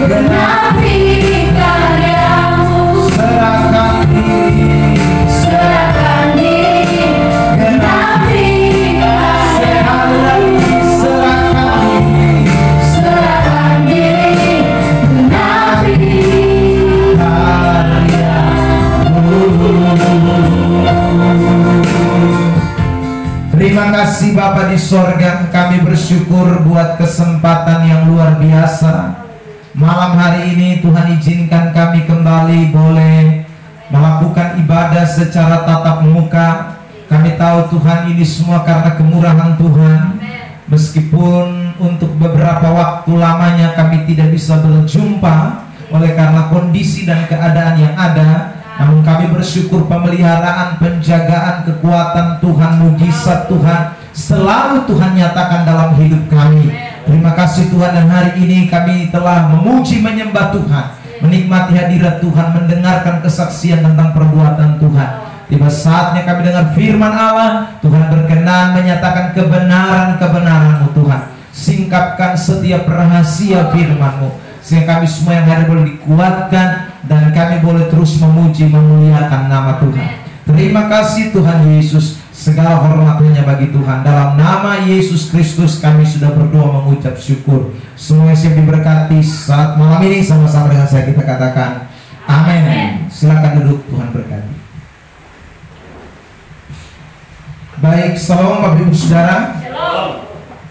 genapi karya-Mu. Serahkan diri, genapi sehat lagi. Serahkan diri, Genapi terima kasih Bapa di sorga, kami bersyukur buat kesempatan yang luar biasa. Malam hari ini Tuhan izinkan kami kembali boleh melakukan ibadah secara tatap muka. Kami tahu Tuhan ini semua karena kemurahan Tuhan. Meskipun untuk beberapa waktu lamanya kami tidak bisa berjumpa oleh karena kondisi dan keadaan yang ada, namun kami bersyukur pemeliharaan, penjagaan, kekuatan Tuhan, mujizat Tuhan selalu Tuhan nyatakan dalam hidup kami. Terima kasih Tuhan, dan hari ini kami telah memuji menyembah Tuhan, menikmati hadirat Tuhan, mendengarkan kesaksian tentang perbuatan Tuhan. Tiba saatnya kami dengar firman Allah. Tuhan berkenan menyatakan kebenaran-kebenaran-Mu Tuhan. Singkapkan setiap rahasia firman-Mu, sehingga kami semua yang hadir boleh dikuatkan, dan kami boleh terus memuji memuliakan nama Tuhan. Terima kasih Tuhan Yesus, segala hormat hanya bagi Tuhan. Dalam nama Yesus Kristus kami sudah berdoa mengucap syukur. Semua yang siap diberkati saat malam ini, sama-sama dengan saya kita katakan amin. Silakan duduk, Tuhan berkati. Baik, salam Bapak Ibu Saudara.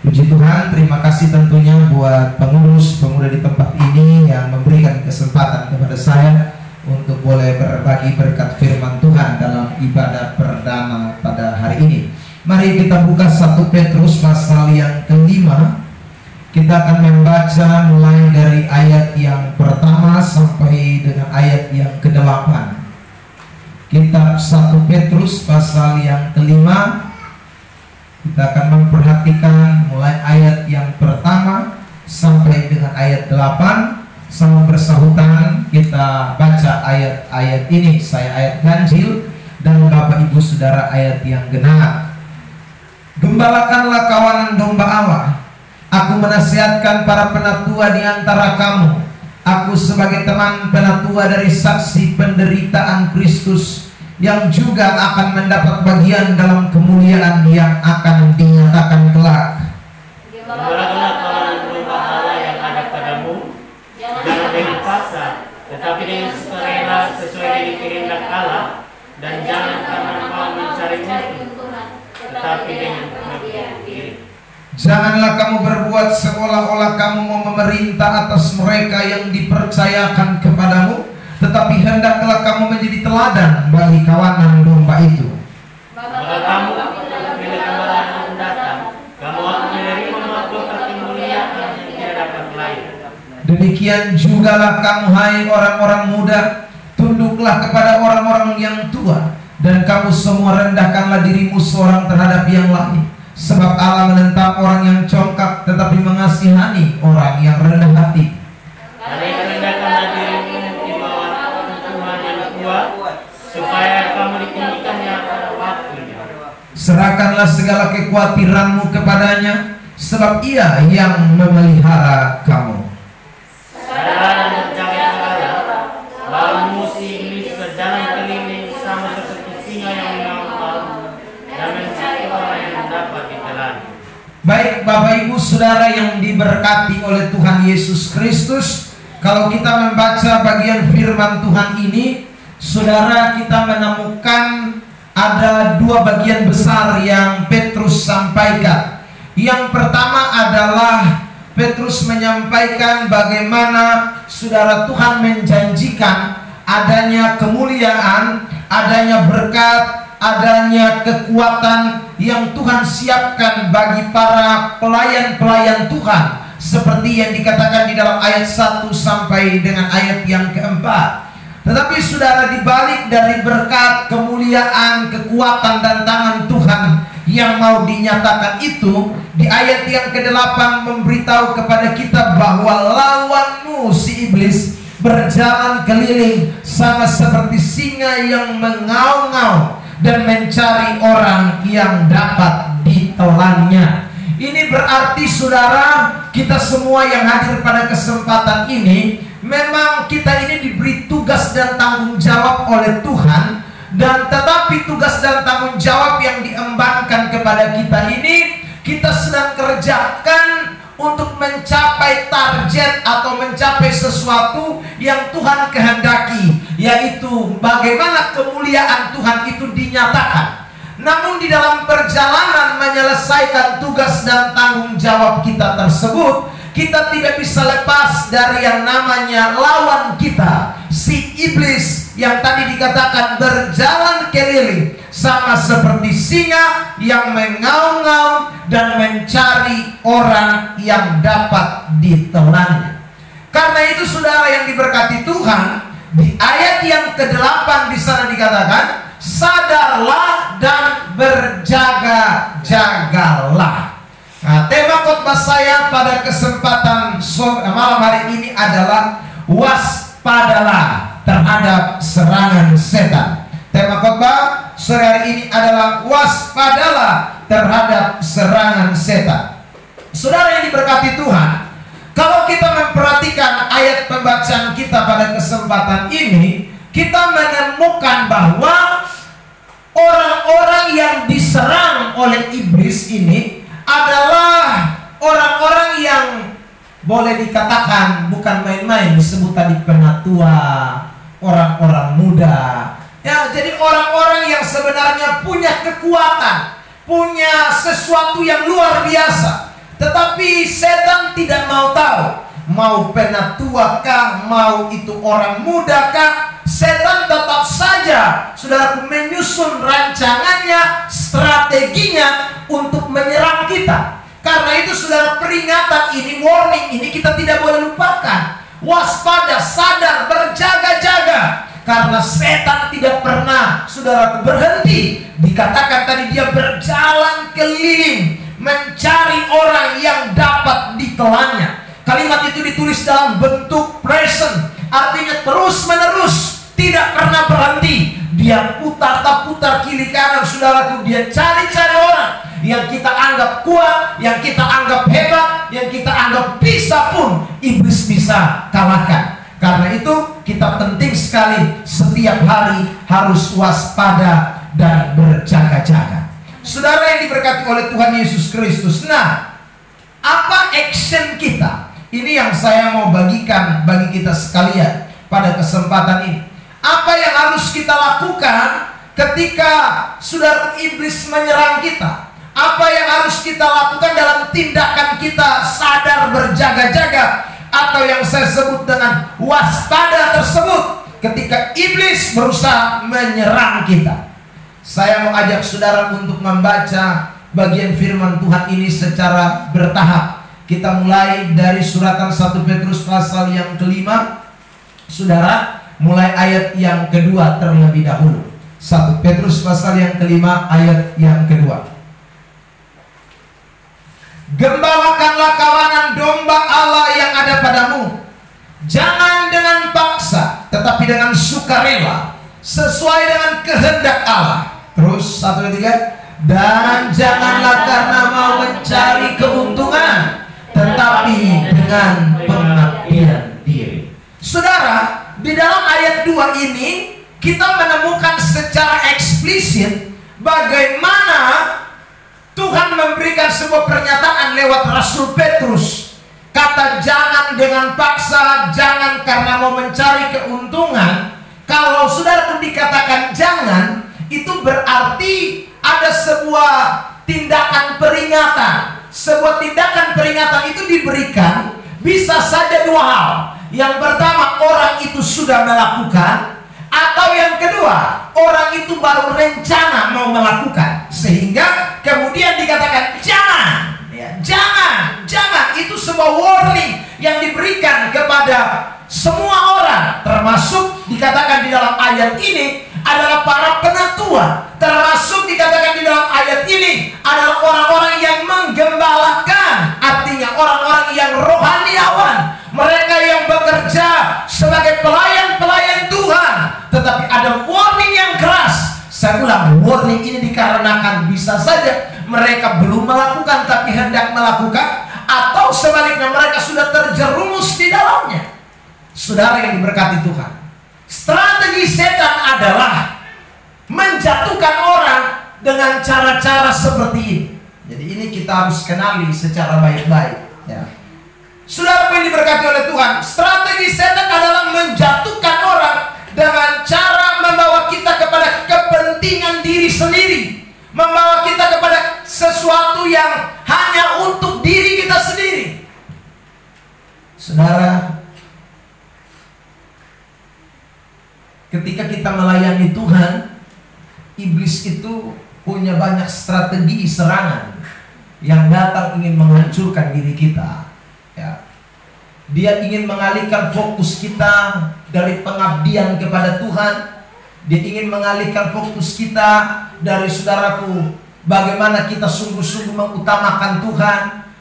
Puji Tuhan, terima kasih tentunya buat pengurus pemuda di tempat ini yang memberikan kesempatan kepada saya untuk boleh berbagi berkat firman Tuhan dalam ibadah perdana pada hari ini. Mari kita buka 1 Petrus pasal yang kelima. Kita akan membaca mulai dari ayat yang pertama sampai dengan ayat yang ke-8. Kitab 1 Petrus pasal yang kelima. Kita akan memperhatikan mulai ayat yang pertama sampai dengan ayat 8. Sama bersahutan kita baca ayat-ayat ini. Saya ayat ganjil dan Bapak Ibu Saudara ayat yang genap. Gembalakanlah kawanan domba Allah. Aku menasihatkan para penatua di antara kamu. Aku sebagai teman penatua dari saksi penderitaan Kristus, yang juga akan mendapat bagian dalam kemuliaan yang akan dinyatakan kelak. Gembalakanlah kawanan domba Allah yang ada padamu, jangan dengan paksa, tetapi dengan sukarela sesuai dengan kehendak Allah, dan jangan karena kau mencari untung, tetapi dengan pengabdian diri. Janganlah kamu berbuat seolah-olah kamu mau memerintah atas mereka yang dipercayakan kepadamu, tetapi hendaklah kamu menjadi teladan bagi kawanan domba itu. Maka kamu bila gembala yang datang, kamu akan menerima mahkota kemuliaan yang tidak dapat lain. Demikian jugalah kamu, hai orang-orang muda, tunduklah kepada orang-orang yang tua, dan kamu semua rendahkanlah dirimu seorang terhadap yang lain. Sebab Allah menentang orang yang congkak, tetapi mengasihani orang yang rendah hati. Karena rendahkanlah dirimu di bawah Tuhan yang kuat, supaya kamu ditinggikannya pada waktunya. Serahkanlah segala kekhawatiranmu kepadanya, sebab Ia yang memelihara kamu. Saudara dan jangan Allah, lawan musuh iblis berjalan keliling sama seperti singa yang mengaum dan mencari orang yang dapat ditelan. Baik Bapak Ibu Saudara yang diberkati oleh Tuhan Yesus Kristus, kalau kita membaca bagian firman Tuhan ini, saudara, kita menemukan ada dua bagian besar yang Petrus sampaikan. Yang pertama adalah Petrus menyampaikan bagaimana saudara Tuhan menjanjikan adanya kemuliaan, adanya berkat, adanya kekuatan yang Tuhan siapkan bagi para pelayan-pelayan Tuhan, seperti yang dikatakan di dalam ayat 1 sampai dengan ayat yang keempat. Tetapi saudara, dibalik dari berkat, kemuliaan, kekuatan dan tangan Tuhan yang mau dinyatakan itu, di ayat yang ke-8 memberitahu kepada kita bahwa lawanmu si iblis berjalan keliling sama seperti singa yang mengaum-ngaum dan mencari orang yang dapat ditelannya. Ini berarti saudara, kita semua yang hadir pada kesempatan ini, memang kita ini diberi tugas dan tanggung jawab oleh Tuhan. Dan tetapi tugas dan tanggung jawab yang diembankan kepada kita ini, kita sedang kerjakan untuk mencapai target atau mencapai sesuatu yang Tuhan kehendaki, yaitu bagaimana kemuliaan Tuhan itu dinyatakan. Namun di dalam perjalanan menyelesaikan tugas dan tanggung jawab kita tersebut, kita tidak bisa lepas dari yang namanya lawan kita, si iblis yang tadi dikatakan berjalan keliling sama seperti singa yang mengaum-ngaum dan mencari orang yang dapat ditelannya. Karena itu saudara yang diberkati Tuhan, di ayat yang ke-8 di sana dikatakan, sadarlah dan berjaga-jagalah. Nah, tema khotbah saya pada kesempatan malam hari ini adalah waspadalah terhadap serangan setan. Tema khotbah sore hari ini adalah waspadalah terhadap serangan setan. Saudara yang diberkati Tuhan, kalau kita memperhatikan ayat pembacaan kita pada kesempatan ini, kita menemukan bahwa orang-orang yang diserang oleh iblis ini adalah orang-orang yang boleh dikatakan bukan main-main, disebut tadi penatua, orang-orang muda. Ya, jadi orang-orang yang sebenarnya punya kekuatan, punya sesuatu yang luar biasa. Tetapi setan tidak mau tahu, mau penatua kah, mau itu orang muda kah, setan tetap saja saudaraku menyusun rancangannya, strateginya untuk menyerang kita. Karena itu saudara, peringatan ini, warning ini kita tidak boleh lupakan. Waspada, sadar, berjaga-jaga. Karena setan tidak pernah saudara berhenti. Dikatakan tadi dia berjalan keliling mencari orang yang dapat ditelannya. Kalimat itu ditulis dalam bentuk present, artinya terus menerus, tidak pernah berhenti. Dia putar tak putar kiri kanan saudaraku. Dia cari-cari orang yang kita anggap kuat, yang kita anggap hebat, yang kita anggap bisa pun iblis bisa kalahkan. Karena itu kita penting sekali setiap hari harus waspada dan berjaga-jaga. Saudara yang diberkati oleh Tuhan Yesus Kristus. Nah, apa action kita? Ini yang saya mau bagikan bagi kita sekalian pada kesempatan ini. Apa yang harus kita lakukan ketika saudara iblis menyerang kita? Apa yang harus kita lakukan dalam tindakan kita sadar berjaga-jaga, atau yang saya sebut dengan waspada tersebut ketika iblis berusaha menyerang kita? Saya mau ajak saudara untuk membaca bagian firman Tuhan ini secara bertahap. Kita mulai dari suratan 1 Petrus pasal yang kelima. Saudara, mulai ayat yang kedua terlebih dahulu. 1 Petrus pasal yang kelima ayat yang kedua. Gembalakanlah kawanan domba Allah yang ada padamu, jangan dengan paksa, tetapi dengan sukarela, sesuai dengan kehendak Allah. Terus 1, 2, 3. Dan janganlah karena mau mencari keuntungan, tetapi dengan pengabdian diri. Saudara, di dalam ayat 2 ini kita menemukan secara eksplisit bagaimana Tuhan memberikan sebuah pernyataan lewat Rasul Petrus. Kata jangan dengan paksa, jangan karena mau mencari keuntungan. Kalau saudara pun dikatakan jangan, itu berarti ada sebuah tindakan peringatan. Sebuah tindakan peringatan itu diberikan bisa saja dua hal. Yang pertama, orang itu sudah melakukan, atau yang kedua, orang itu baru rencana mau melakukan. Sehingga kemudian dikatakan jangan, ya, jangan. Itu sebuah warning yang diberikan kepada semua orang, termasuk dikatakan di dalam ayat ini adalah para penatua, termasuk dikatakan di dalam ayat ini adalah orang-orang yang menggembalakan, artinya orang-orang yang rohaniawan, mereka yang bekerja sebagai pelayan-pelayan Tuhan. Tetapi ada warning yang keras. Saya ulang, warning ini dikarenakan bisa saja mereka belum melakukan tapi hendak melakukan, atau sebaliknya mereka sudah terjerumus di dalamnya. Saudara yang diberkati Tuhan, strategi setan adalah menjatuhkan orang dengan cara-cara seperti ini. Jadi ini kita harus kenali secara baik-baik, ya. Saudara yang diberkati oleh Tuhan, strategi setan adalah menjatuhkan orang dengan cara membawa kita kepada kepentingan diri sendiri, membawa kita kepada sesuatu yang hanya untuk diri kita sendiri. Saudara, ketika kita melayani Tuhan, iblis itu punya banyak strategi serangan yang datang ingin menghancurkan diri kita, ya. Dia ingin mengalihkan fokus kita dari pengabdian kepada Tuhan. Dia ingin mengalihkan fokus kita dari, saudaraku, bagaimana kita sungguh-sungguh mengutamakan Tuhan.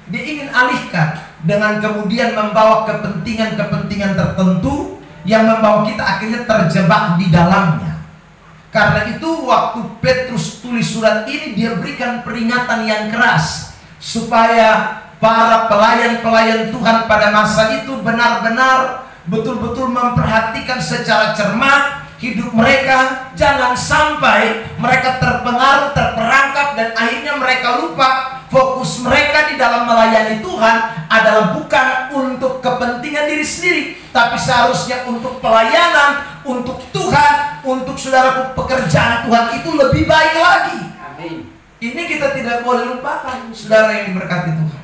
Dia ingin alihkan dengan kemudian membawa kepentingan-kepentingan tertentu yang membawa kita akhirnya terjebak di dalamnya. Karena itu waktu Petrus tulis surat ini, dia berikan peringatan yang keras supaya para pelayan-pelayan Tuhan pada masa itu benar-benar betul-betul memperhatikan secara cermat hidup mereka. Jangan sampai mereka terpengaruh, terperangkap, dan akhirnya mereka lupa fokus mereka di dalam melayani Tuhan adalah bukan untuk kepentingan diri sendiri, tapi seharusnya untuk pelayanan, untuk Tuhan, untuk saudaraku pekerjaan Tuhan itu lebih baik lagi. Amin. Ini kita tidak boleh lupakan, saudara yang diberkati Tuhan.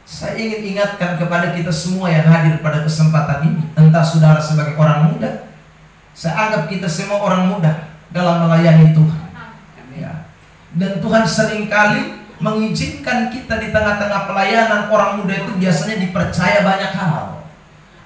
Saya ingin ingatkan kepada kita semua yang hadir pada kesempatan ini, entah saudara sebagai orang muda, saya anggap kita semua orang muda dalam melayani Tuhan, ya. Dan Tuhan seringkali mengizinkan kita di tengah-tengah pelayanan. Orang muda itu biasanya dipercaya banyak hal.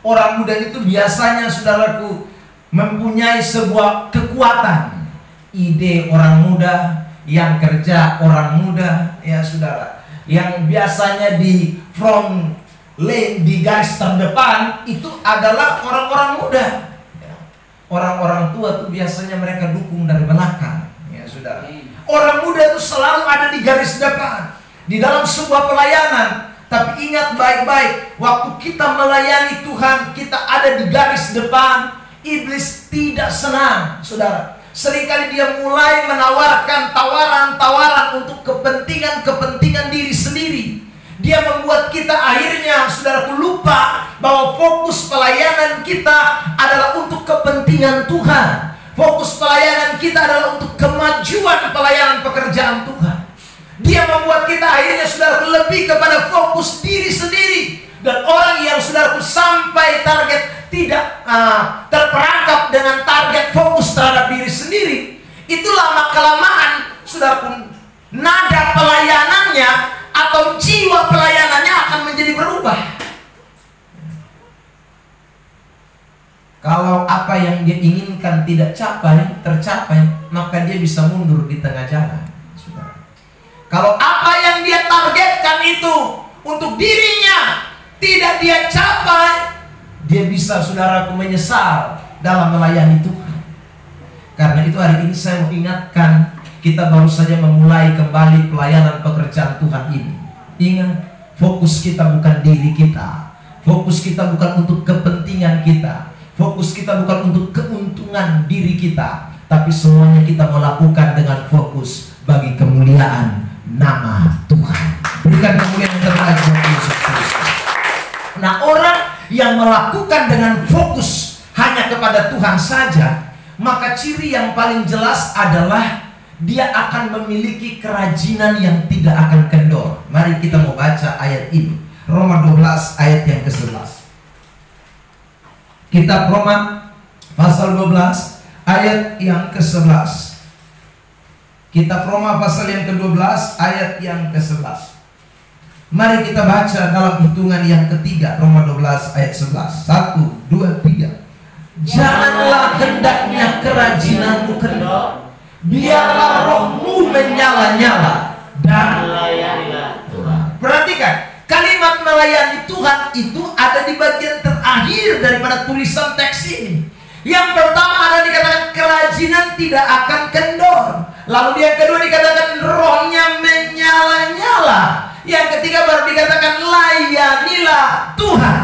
Orang muda itu biasanya, saudaraku, mempunyai sebuah kekuatan. Ide orang muda, yang kerja orang muda, ya saudara, yang biasanya di front lane, di garis terdepan, itu adalah orang-orang muda. Orang-orang tua tuh biasanya mereka dukung dari belakang, ya saudara. Orang muda itu selalu ada di garis depan di dalam sebuah pelayanan. Tapi ingat baik-baik, waktu kita melayani Tuhan, kita ada di garis depan. Iblis tidak senang, saudara. Seringkali dia mulai menawarkan tawaran-tawaran untuk kepentingan-kepentingan diri sendiri. Dia membuat kita akhirnya, saudaraku, lupa bahwa fokus pelayanan kita adalah untuk kepentingan Tuhan. Fokus pelayanan kita adalah untuk kemajuan pelayanan pekerjaan Tuhan. Dia membuat kita akhirnya, saudaraku, lebih kepada fokus diri sendiri. Dan orang yang, saudaraku, sampai target tidak terperangkap dengan target fokus terhadap diri sendiri, itu lama-kelamaan, saudaraku, nada pelayanannya atau jiwa pelayanannya akan menjadi berubah. Kalau apa yang dia inginkan tidak tercapai, maka dia bisa mundur di tengah jalan, saudara. Kalau apa yang dia targetkan itu untuk dirinya tidak dia capai, dia bisa, saudaraku, menyesal dalam melayani Tuhan. Karena itu hari ini saya mau ingatkan, kita baru saja memulai kembali pelayanan pekerjaan Tuhan ini. Ingat, fokus kita bukan diri kita, fokus kita bukan untuk kepentingan kita, fokus kita bukan untuk keuntungan diri kita, tapi semuanya kita melakukan dengan fokus bagi kemuliaan nama Tuhan. Berikan kemuliaan yang terbaik bagi Yesus Kristus. Nah, orang yang melakukan dengan fokus hanya kepada Tuhan saja, maka ciri yang paling jelas adalah dia akan memiliki kerajinan yang tidak akan kendor. Mari kita mau baca ayat ini, Roma 12 ayat yang ke-11. Kitab Roma pasal 12 ayat yang ke-11. Kitab Roma pasal yang ke-12 ayat yang ke-11. Mari kita baca dalam hitungan yang ketiga, Roma 12 ayat 11. 1, 2, 3. Janganlah hendaknya kerajinanmu kendor, biarlah rohmu menyala-nyala dan melayanilah Tuhan. Perhatikan, kalimat melayani Tuhan itu ada di bagian terakhir daripada tulisan teks ini. Yang pertama ada dikatakan kerajinan tidak akan kendor. Lalu yang kedua dikatakan rohnya menyala-nyala. Yang ketiga baru dikatakan layanilah Tuhan.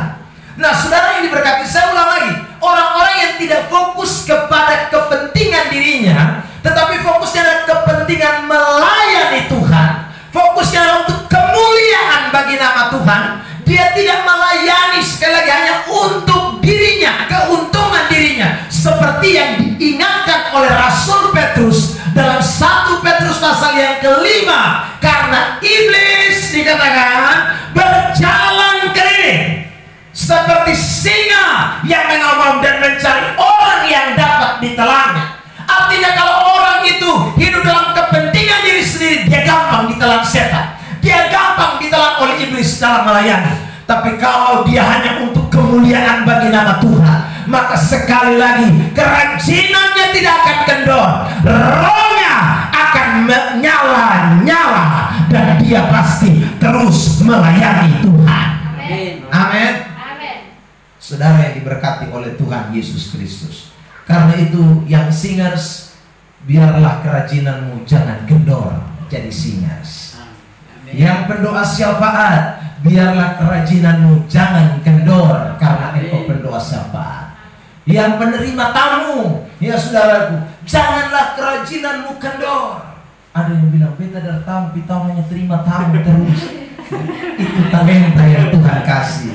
Nah, saudara yang diberkati, saya ulang lagi. Orang-orang yang tidak fokus kepada kepentingan dirinya, tetapi fokusnya adalah kepentingan melayani Tuhan, fokusnya adalah untuk kemuliaan bagi nama Tuhan. Dia tidak melayani sekali lagi hanya untuk dirinya, keuntungan dirinya, seperti yang diingatkan oleh Rasul Petrus dalam 1 Petrus pasal yang kelima. Karena iblis dikatakan berjalan keliling seperti singa yang mengaum dan mencari orang yang dapat ditelannya. Artinya kalau orang itu hidup dalam kepentingan diri sendiri, dia gampang ditelan setan, dia gampang ditelan oleh iblis dalam melayani. Tapi kalau dia hanya untuk kemuliaan bagi nama Tuhan, maka sekali lagi kerajinannya tidak akan kendor, rohnya akan menyala-nyala, dan dia pasti terus melayani Tuhan. Amin. Saudara yang diberkati oleh Tuhan Yesus Kristus, karena itu yang singers, biarlah kerajinanmu jangan kendor jadi singers. Yang pendoa syafaat, biarlah kerajinanmu jangan kendor karena engkau pendoa syafaat. Yang penerima tamu, ya saudaraku, janganlah kerajinanmu kendor. Ada yang bilang, beta dari tamu, kita hanya terima tamu terus. Itu talenta yang Tuhan kasih.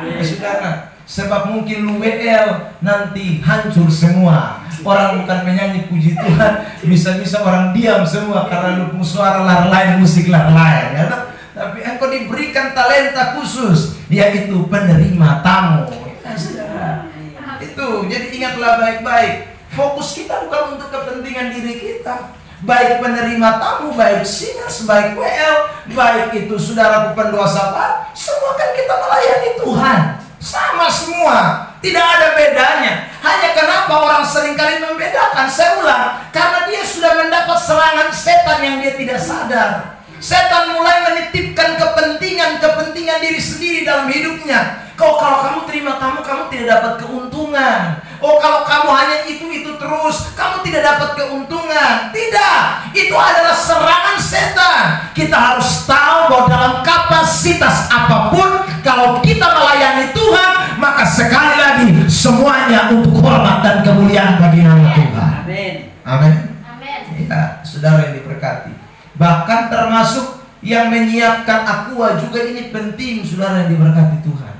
Ya, saudara, sebab mungkin lu WL nanti hancur semua. Orang bukan menyanyi puji Tuhan, bisa-bisa orang diam semua karena lu suara lain, musik lain, ya. Tapi engkau diberikan talenta khusus, yaitu penerima tamu. Ya, saudara. Itu, jadi ingatlah baik-baik. Fokus kita bukan untuk kepentingan diri kita. Baik penerima tamu, baik singers, baik WL, baik itu saudara pendoa syafaat, semua kan kita melayani Tuhan. Sama semua, tidak ada bedanya. Hanya kenapa orang seringkali membedakan? Saya ulang, karena dia sudah mendapat serangan setan yang dia tidak sadar. Setan mulai menitipkan kepentingan diri sendiri dalam hidupnya. Kalau kamu terima tamu, kamu tidak dapat keuntungan. Oh, kalau kamu hanya itu terus, kamu tidak dapat keuntungan. Tidak, itu adalah serangan setan. Kita harus tahu bahwa dalam kapasitas apapun, kalau kita melayani Tuhan, maka sekali lagi semuanya untuk hormat dan kemuliaan bagi nama Tuhan. Amin. Amin. Ya, saudara yang diberkati. Bahkan termasuk yang menyiapkan aqua juga ini penting, saudara yang diberkati Tuhan.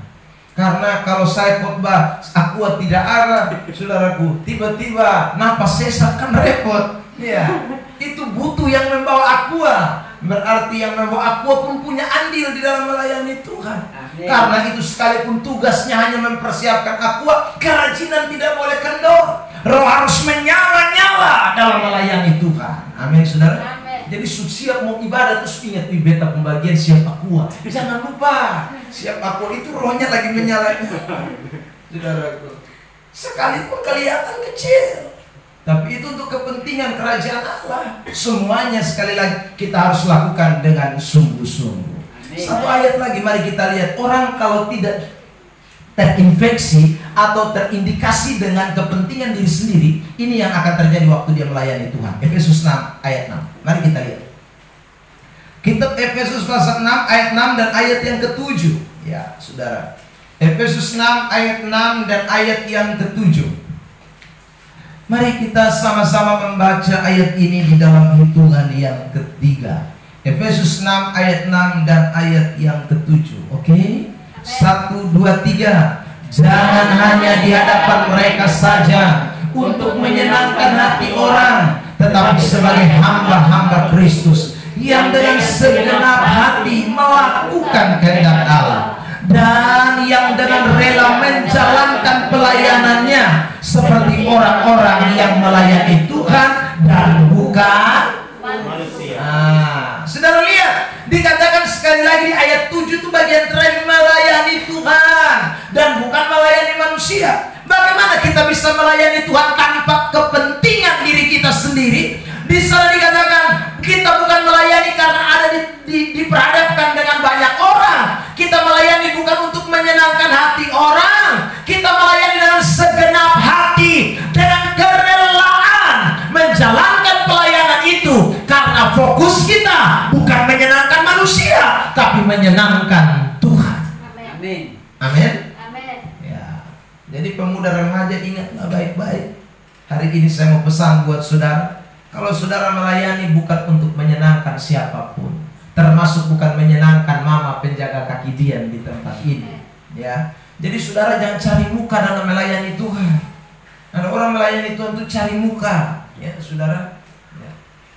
Karena kalau saya khotbah aqua tidak ada, saudaraku, tiba-tiba napas sesak kan repot. Ya, itu butuh yang membawa aqua. Berarti yang membawa aqua pun punya andil di dalam melayani Tuhan. Amin. Karena itu sekalipun tugasnya hanya mempersiapkan aqua, kerajinan tidak boleh kendor. Roh harus menyala-nyala dalam melayani Tuhan. Amin, saudara. Jadi siap mau ibadah terus ingat di beta pembagian siap aqua. Jangan lupa siap aqua itu rohnya lagi menyala. Saudaraku, sekalipun kelihatan kecil, tapi itu untuk kepentingan kerajaan Allah. Semuanya sekali lagi kita harus lakukan dengan sungguh-sungguh. Satu ayat lagi, mari kita lihat. Orang kalau tidak terinfeksi atau terindikasi dengan kepentingan diri sendiri, ini yang akan terjadi waktu dia melayani Tuhan. Efesus 6 ayat 6. Mari kita lihat. Kitab Efesus pasal 6 ayat 6 dan ayat yang ke-7. Ya, saudara. Efesus 6 ayat 6 dan ayat yang ke-7. Mari kita sama-sama membaca ayat ini di dalam hitungan yang ketiga. Efesus 6 ayat 6 dan ayat yang ke-7. Oke? 1, 2, 3. Jangan hanya di hadapan mereka saja untuk menyenangkan hati orang, tetapi sebagai hamba-hamba Kristus yang dengan segenap hati melakukan kehendak Allah, dan yang dengan rela menjalankan pelayanannya seperti orang-orang yang melayani Tuhan dan bukan manusia. Saudara lihat, dikatakan sekali lagi di ayat 7 itu bagian terakhir, melayani Tuhan dan bukan melayani manusia. Bagaimana kita bisa melayani Tuhan tanpa kepentingan diri kita sendiri? Di sana dikatakan kita bukan melayani karena ada diperhadapkan dengan banyak orang. Kita melayani bukan untuk menyenangkan hati orang. Kita melayani dengan segenap hati, dengan kerelaan menjalankan pelayanan itu, karena fokus kita bukan menyenangkan manusia, tapi Amin. Amin. Ya. Jadi pemuda remaja ingatlah baik-baik. Hari ini saya mau pesan buat saudara, kalau saudara melayani bukan untuk menyenangkan siapapun, termasuk bukan menyenangkan mama penjaga kaki dian di tempat ini, ya. Jadi saudara jangan cari muka dalam melayani Tuhan. Ada orang melayani Tuhan itu cari muka, ya saudara. Ya.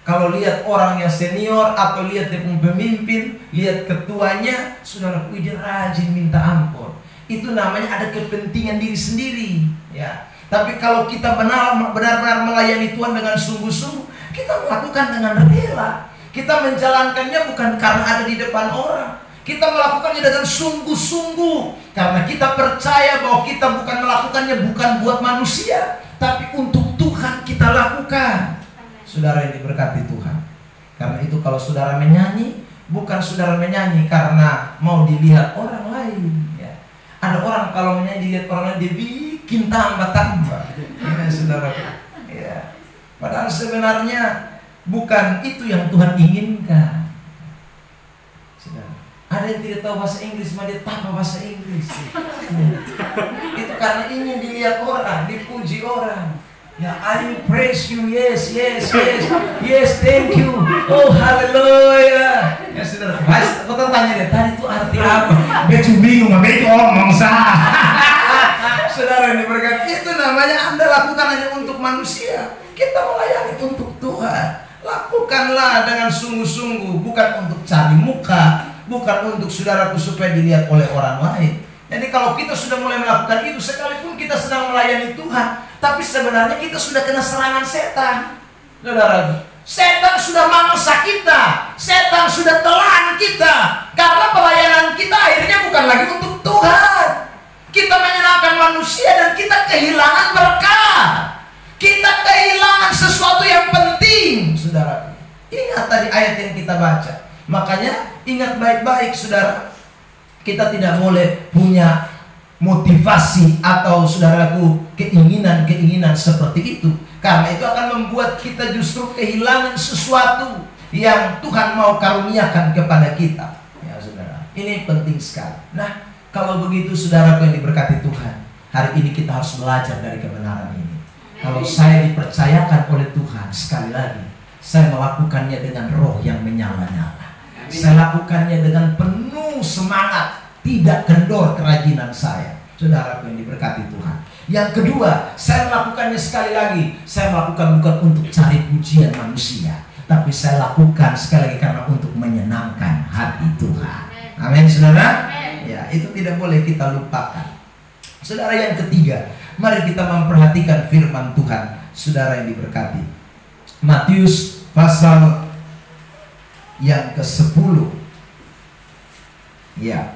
Kalau lihat orang yang senior atau lihat dia pemimpin, lihat ketuanya, saudara, dia rajin minta ampun. Itu namanya ada kepentingan diri sendiri, ya. Tapi kalau kita benar-benar melayani Tuhan dengan sungguh-sungguh, kita melakukan dengan rela. Kita menjalankannya bukan karena ada di depan orang. Kita melakukannya dengan sungguh-sungguh karena kita percaya bahwa kita bukan melakukannya bukan buat manusia, tapi untuk Tuhan kita lakukan. Saudara yang diberkati Tuhan. Karena itu kalau saudara menyanyi, bukan saudara menyanyi karena mau dilihat orang lain, ya. Ada orang kalau menyanyi dilihat orang lain, dia bikin tambah-tambah, ya saudara. Ya. Padahal sebenarnya bukan itu yang Tuhan inginkan. Saudara, ada yang tidak tahu bahasa Inggris, maka dia tambah bahasa Inggris. Itu karena ingin dilihat orang, dipuji orang. Ya, I praise you, yes, yes, yes, yes, thank you, oh haleluya. Ya saudara, kau tanya dia, tadi itu arti apa? Becu bingung, becu omong sah. Saudara yang diberkati, itu namanya Anda lakukan hanya untuk manusia. Kita melayani untuk Tuhan. Lakukanlah dengan sungguh-sungguh, bukan untuk cari muka, bukan untuk saudaraku supaya dilihat oleh orang lain. Jadi kalau kita sudah mulai melakukan itu, sekalipun kita sedang melayani Tuhan, tapi sebenarnya kita sudah kena serangan setan. Saudara, setan sudah mangsa kita, setan sudah telan kita, karena pelayanan kita akhirnya bukan lagi untuk Tuhan. Kita menyenangkan manusia dan kita kehilangan berkat. Kita kehilangan sesuatu yang penting, saudara. Ingat tadi ayat yang kita baca. Makanya ingat baik-baik, saudara. Kita tidak boleh punya motivasi atau saudaraku keinginan-keinginan seperti itu. Karena itu akan membuat kita justru kehilangan sesuatu yang Tuhan mau karuniakan kepada kita. Ya saudara, ini penting sekali. Nah, kalau begitu saudaraku yang diberkati Tuhan, hari ini kita harus belajar dari kebenaran ini. Kalau saya dipercayakan oleh Tuhan, sekali lagi, saya melakukannya dengan roh yang menyala-nyala. Saya lakukannya dengan penuh semangat, tidak kendor kerajinan saya. Saudaraku yang diberkati Tuhan. Yang kedua, saya melakukannya sekali lagi, saya melakukan bukan untuk cari pujian manusia, tapi saya lakukan sekali lagi karena untuk menyenangkan hati Tuhan. Amin, saudara. Ya, itu tidak boleh kita lupakan. Saudara yang ketiga, mari kita memperhatikan firman Tuhan, saudara yang diberkati. Matius pasal yang ke-10. Ya.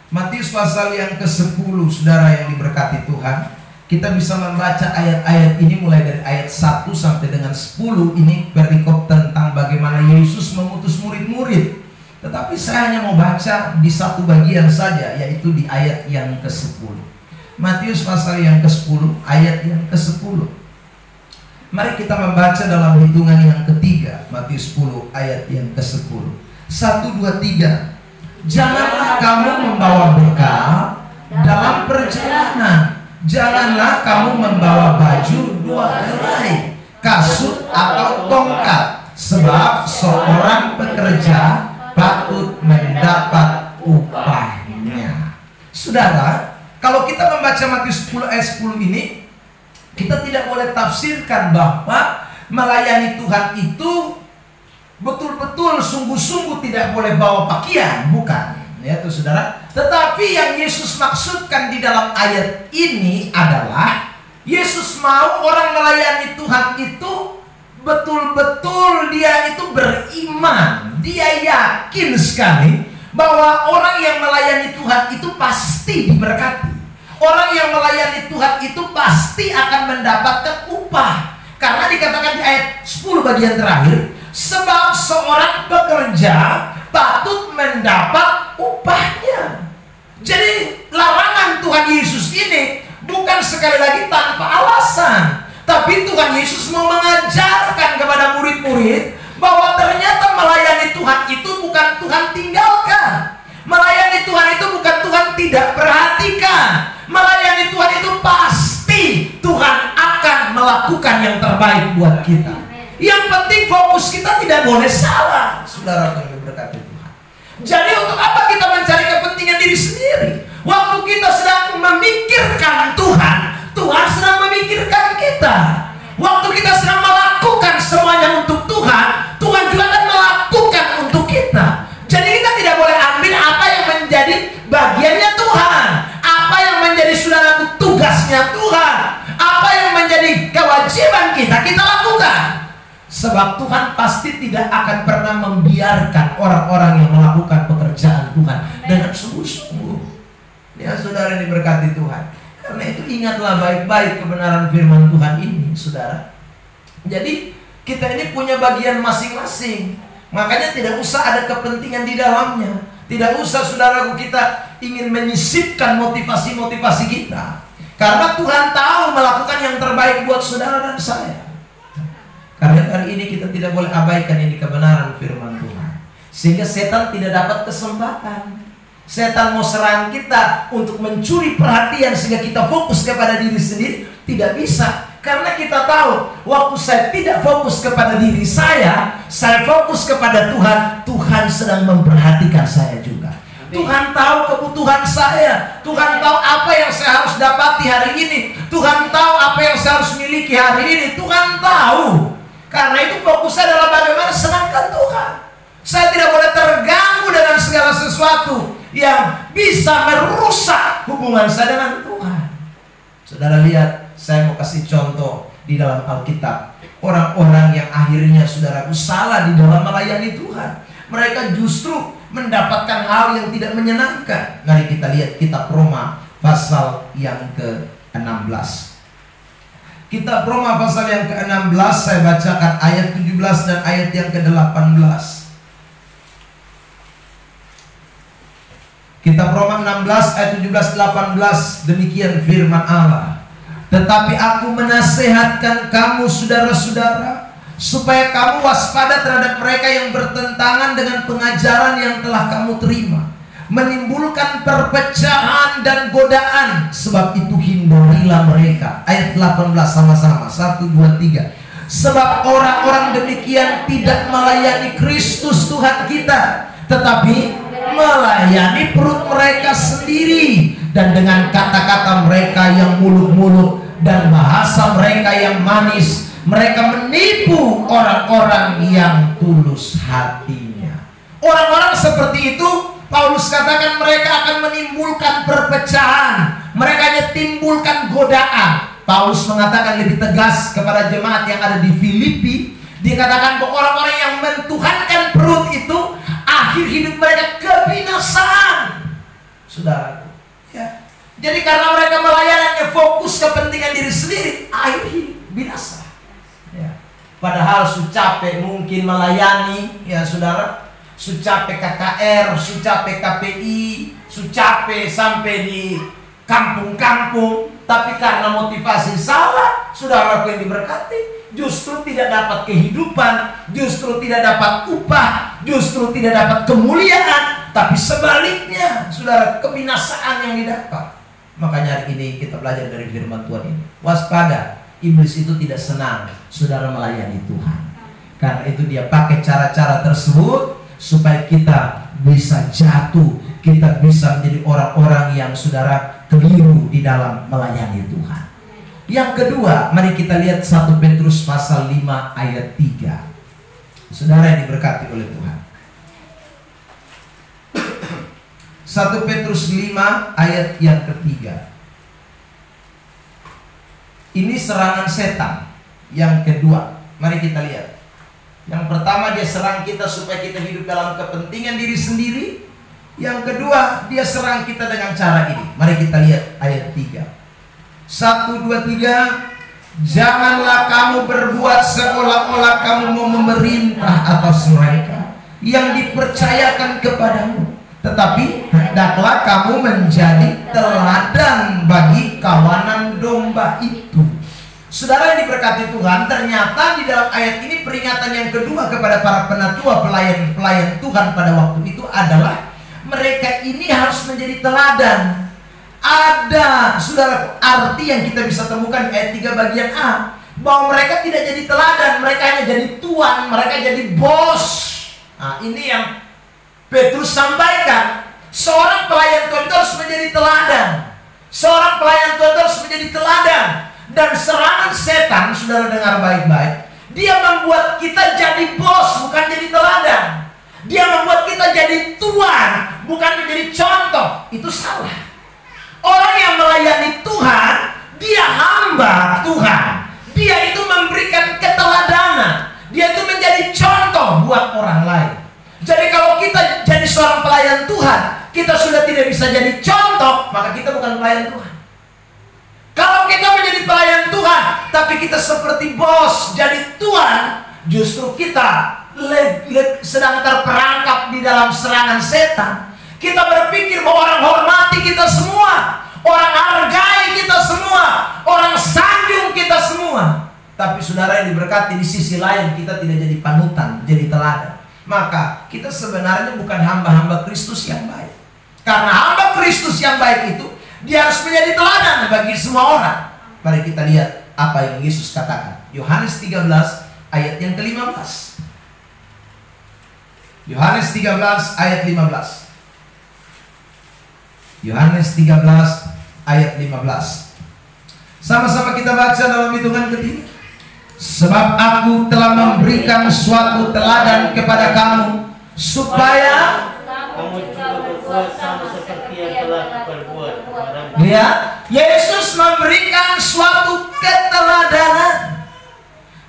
Matius pasal yang ke-10, saudara yang diberkati Tuhan. Kita bisa membaca ayat-ayat ini mulai dari ayat 1 sampai dengan 10. Ini perikop tentang bagaimana Yesus mengutus murid-murid. Tetapi saya hanya mau baca di satu bagian saja, yaitu di ayat yang ke-10. Matius pasal yang ke-10, ayat yang ke-10. Mari kita membaca dalam hitungan yang ketiga. Matius 10 ayat yang ke-10. 1, 2, 3. Janganlah kamu membawa bekal dalam perjalanan. Janganlah kamu membawa baju 2 helai, kasut atau tongkat, sebab seorang pekerja patut mendapat upahnya. Saudara, kalau kita membaca Matius 10 ayat 10 ini, kita tidak boleh tafsirkan bahwa melayani Tuhan itu betul-betul sungguh-sungguh tidak boleh bawa pakaian, bukan. Ya tuh saudara. Tetapi yang Yesus maksudkan di dalam ayat ini adalah Yesus mau orang melayani Tuhan itu betul-betul dia itu beriman. Dia yakin sekali bahwa orang yang melayani Tuhan itu pasti diberkati. Orang yang melayani Tuhan itu pasti akan mendapatkan upah. Karena dikatakan di ayat 10 bagian terakhir, sebab seorang pekerja patut mendapat upahnya. Jadi larangan Tuhan Yesus ini bukan sekali lagi tanpa alasan. Tapi Tuhan Yesus mau mengajarkan kepada murid-murid bahwa ternyata melayani Tuhan itu bukan Tuhan tinggalkan. Melayani Tuhan itu bukan Tuhan tidak perhatikan. Melayani Tuhan itu pasti Tuhan akan melakukan yang terbaik buat kita. Yang penting fokus kita tidak boleh salah. Saudara yang diberkati Tuhan. Jadi untuk apa kita mencari kepentingan diri sendiri? Waktu kita sedang memikirkan Tuhan, Tuhan sedang memikirkan kita. Waktu kita sedang melakukan semuanya untuk Tuhan, Tuhan juga akan melakukan untuk kita. Jadi kita tidak boleh ambil apa yang menjadi bagiannya Tuhan, apa yang menjadi saudaraku tugasnya Tuhan, apa yang menjadi kewajiban kita lakukan. Sebab Tuhan pasti tidak akan pernah membiarkan orang-orang yang melakukan pekerjaan Tuhan dengan sungguh-sungguh. Ya saudara yang diberkati Tuhan. Karena itu ingatlah baik-baik kebenaran firman Tuhan ini, saudara. Jadi kita ini punya bagian masing-masing. Makanya tidak usah ada kepentingan di dalamnya. Tidak usah saudaraku kita ingin menyisipkan motivasi-motivasi kita. Karena Tuhan tahu melakukan yang terbaik buat saudara dan saya. Karena hari ini kita tidak boleh abaikan ini kebenaran firman Tuhan. Sehingga setan tidak dapat kesempatan. Setan mau serang kita untuk mencuri perhatian sehingga kita fokus kepada diri sendiri. Tidak bisa. Karena kita tahu waktu saya tidak fokus kepada diri saya fokus kepada Tuhan. Tuhan sedang memperhatikan saya juga. Tuhan tahu kebutuhan saya. Tuhan tahu apa yang saya harus dapati hari ini. Tuhan tahu apa yang saya harus miliki hari ini. Tuhan tahu. Karena itu fokus saya adalah bagaimana senangkan Tuhan. Saya tidak boleh terganggu dengan segala sesuatu yang bisa merusak hubungan saya dengan Tuhan. Saudara lihat, saya mau kasih contoh di dalam Alkitab. Orang-orang yang akhirnya saudaraku salah di dalam melayani Tuhan. Mereka justru mendapatkan hal yang tidak menyenangkan. Mari kita lihat kitab Roma pasal yang ke-16. Kitab Roma pasal yang ke-16, saya bacakan ayat 17 dan ayat yang ke-18. Kitab Roma 16 ayat 17-18, demikian firman Allah. Tetapi aku menasehatkan kamu saudara-saudara, supaya kamu waspada terhadap mereka yang bertentangan dengan pengajaran yang telah kamu terima, menimbulkan perpecahan dan godaan. Sebab itu hindarilah mereka. Ayat 18 sama-sama, 1, 2, 3. Sebab orang-orang demikian tidak melayani Kristus Tuhan kita, tetapi melayani perut mereka sendiri. Dan dengan kata-kata mereka yang muluk-muluk dan bahasa mereka yang manis, mereka menipu orang-orang yang tulus hatinya. Orang-orang seperti itu, Paulus katakan mereka akan menimbulkan perpecahan. Mereka hanya timbulkan godaan. Paulus mengatakan lebih tegas kepada jemaat yang ada di Filipi. Dikatakan bahwa orang-orang yang mentuhankan perut itu akhir hidup mereka kebinasaan. Saudara, ya. Jadi karena mereka melayani fokus kepentingan diri sendiri, akhir hidup binasa. Ya. Padahal capek mungkin melayani, ya saudara. Capek KKR, capek KPI, capek sampai di kampung-kampung. Tapi karena motivasi salah, saudara yang diberkati, justru tidak dapat kehidupan, justru tidak dapat upah, justru tidak dapat kemuliaan, tapi sebaliknya, saudara, kebinasaan yang didapat. Makanya hari ini kita belajar dari firman Tuhan ini. Waspada, iblis itu tidak senang saudara melayani Tuhan. Karena itu dia pakai cara-cara tersebut supaya kita bisa jatuh, kita bisa menjadi orang-orang yang saudara keliru di dalam melayani Tuhan. Yang kedua, mari kita lihat 1 Petrus pasal 5 ayat 3. Saudara yang diberkati oleh Tuhan. 1 Petrus 5 ayat yang ketiga. Ini serangan setan. Yang kedua, mari kita lihat. Yang pertama, dia serang kita supaya kita hidup dalam kepentingan diri sendiri. Yang kedua, dia serang kita dengan cara ini. Mari kita lihat ayat 3. 1, 2, 3. Janganlah kamu berbuat seolah-olah kamu mau memerintah atas mereka yang dipercayakan kepadamu, tetapi hendaklah kamu menjadi teladan bagi kawanan domba itu. Saudara yang diberkati Tuhan, ternyata di dalam ayat ini peringatan yang kedua kepada para penatua pelayan Tuhan pada waktu itu adalah mereka ini harus menjadi teladan. Ada, saudara, arti yang kita bisa temukan di ayat 3 bagian A, bahwa mereka tidak jadi teladan, mereka hanya jadi tuan, mereka jadi bos. Nah, ini yang Petrus sampaikan. Seorang pelayan Tuhan itu harus menjadi teladan. Seorang pelayan Tuhan itu harus menjadi teladan. Dan serangan setan, saudara dengar baik-baik, dia membuat kita jadi bos, bukan jadi teladan. Dia membuat kita jadi tuan, bukan menjadi contoh. Itu salah. Orang yang melayani Tuhan, dia hamba Tuhan. Dia itu memberikan keteladanan. Dia itu menjadi contoh buat orang lain. Jadi kalau kita jadi seorang pelayan Tuhan, kita sudah tidak bisa jadi contoh, maka kita bukan pelayan Tuhan. Kalau kita menjadi pelayan Tuhan, tapi kita seperti bos, jadi tuan, justru kita sedang terperangkap di dalam serangan setan. Kita berpikir bahwa orang hormati kita semua, orang hargai kita semua, orang sanjung kita semua. Tapi saudara yang diberkati, di sisi lain kita tidak jadi panutan, jadi teladan. Maka kita sebenarnya bukan hamba-hamba Kristus yang baik. Karena hamba Kristus yang baik itu, dia harus menjadi teladan bagi semua orang. Mari kita lihat apa yang Yesus katakan. Yohanes 13 ayat yang ke-15. Yohanes 13 ayat 15. Yohanes 13 ayat 15. Sama-sama kita baca dalam hitungan ketiga. Sebab aku telah memberikan suatu teladan kepada kamu, supaya kamu juga berbuat sama seperti yang telah kuperbuat kepadamu. Lihat, Yesus memberikan suatu keteladanan.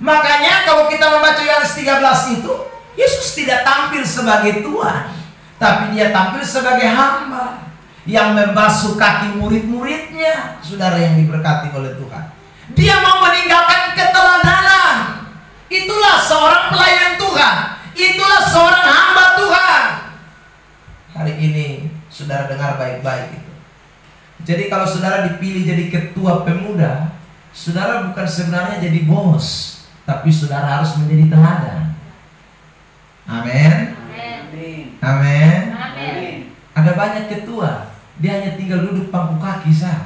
Makanya kalau kita membaca Yohanes 13 itu, Yesus tidak tampil sebagai Tuhan, tapi dia tampil sebagai hamba yang membasuh kaki murid-muridnya. Saudara yang diberkati oleh Tuhan, dia mau meninggalkan keteladanan. Itulah seorang pelayan Tuhan, itulah seorang hamba Tuhan. Hari ini saudara dengar baik-baik itu. Jadi kalau saudara dipilih jadi ketua pemuda, saudara bukan sebenarnya jadi bos, tapi saudara harus menjadi teladan. Amin. Amin. Ada banyak ketua, dia hanya tinggal duduk pangku kaki sah.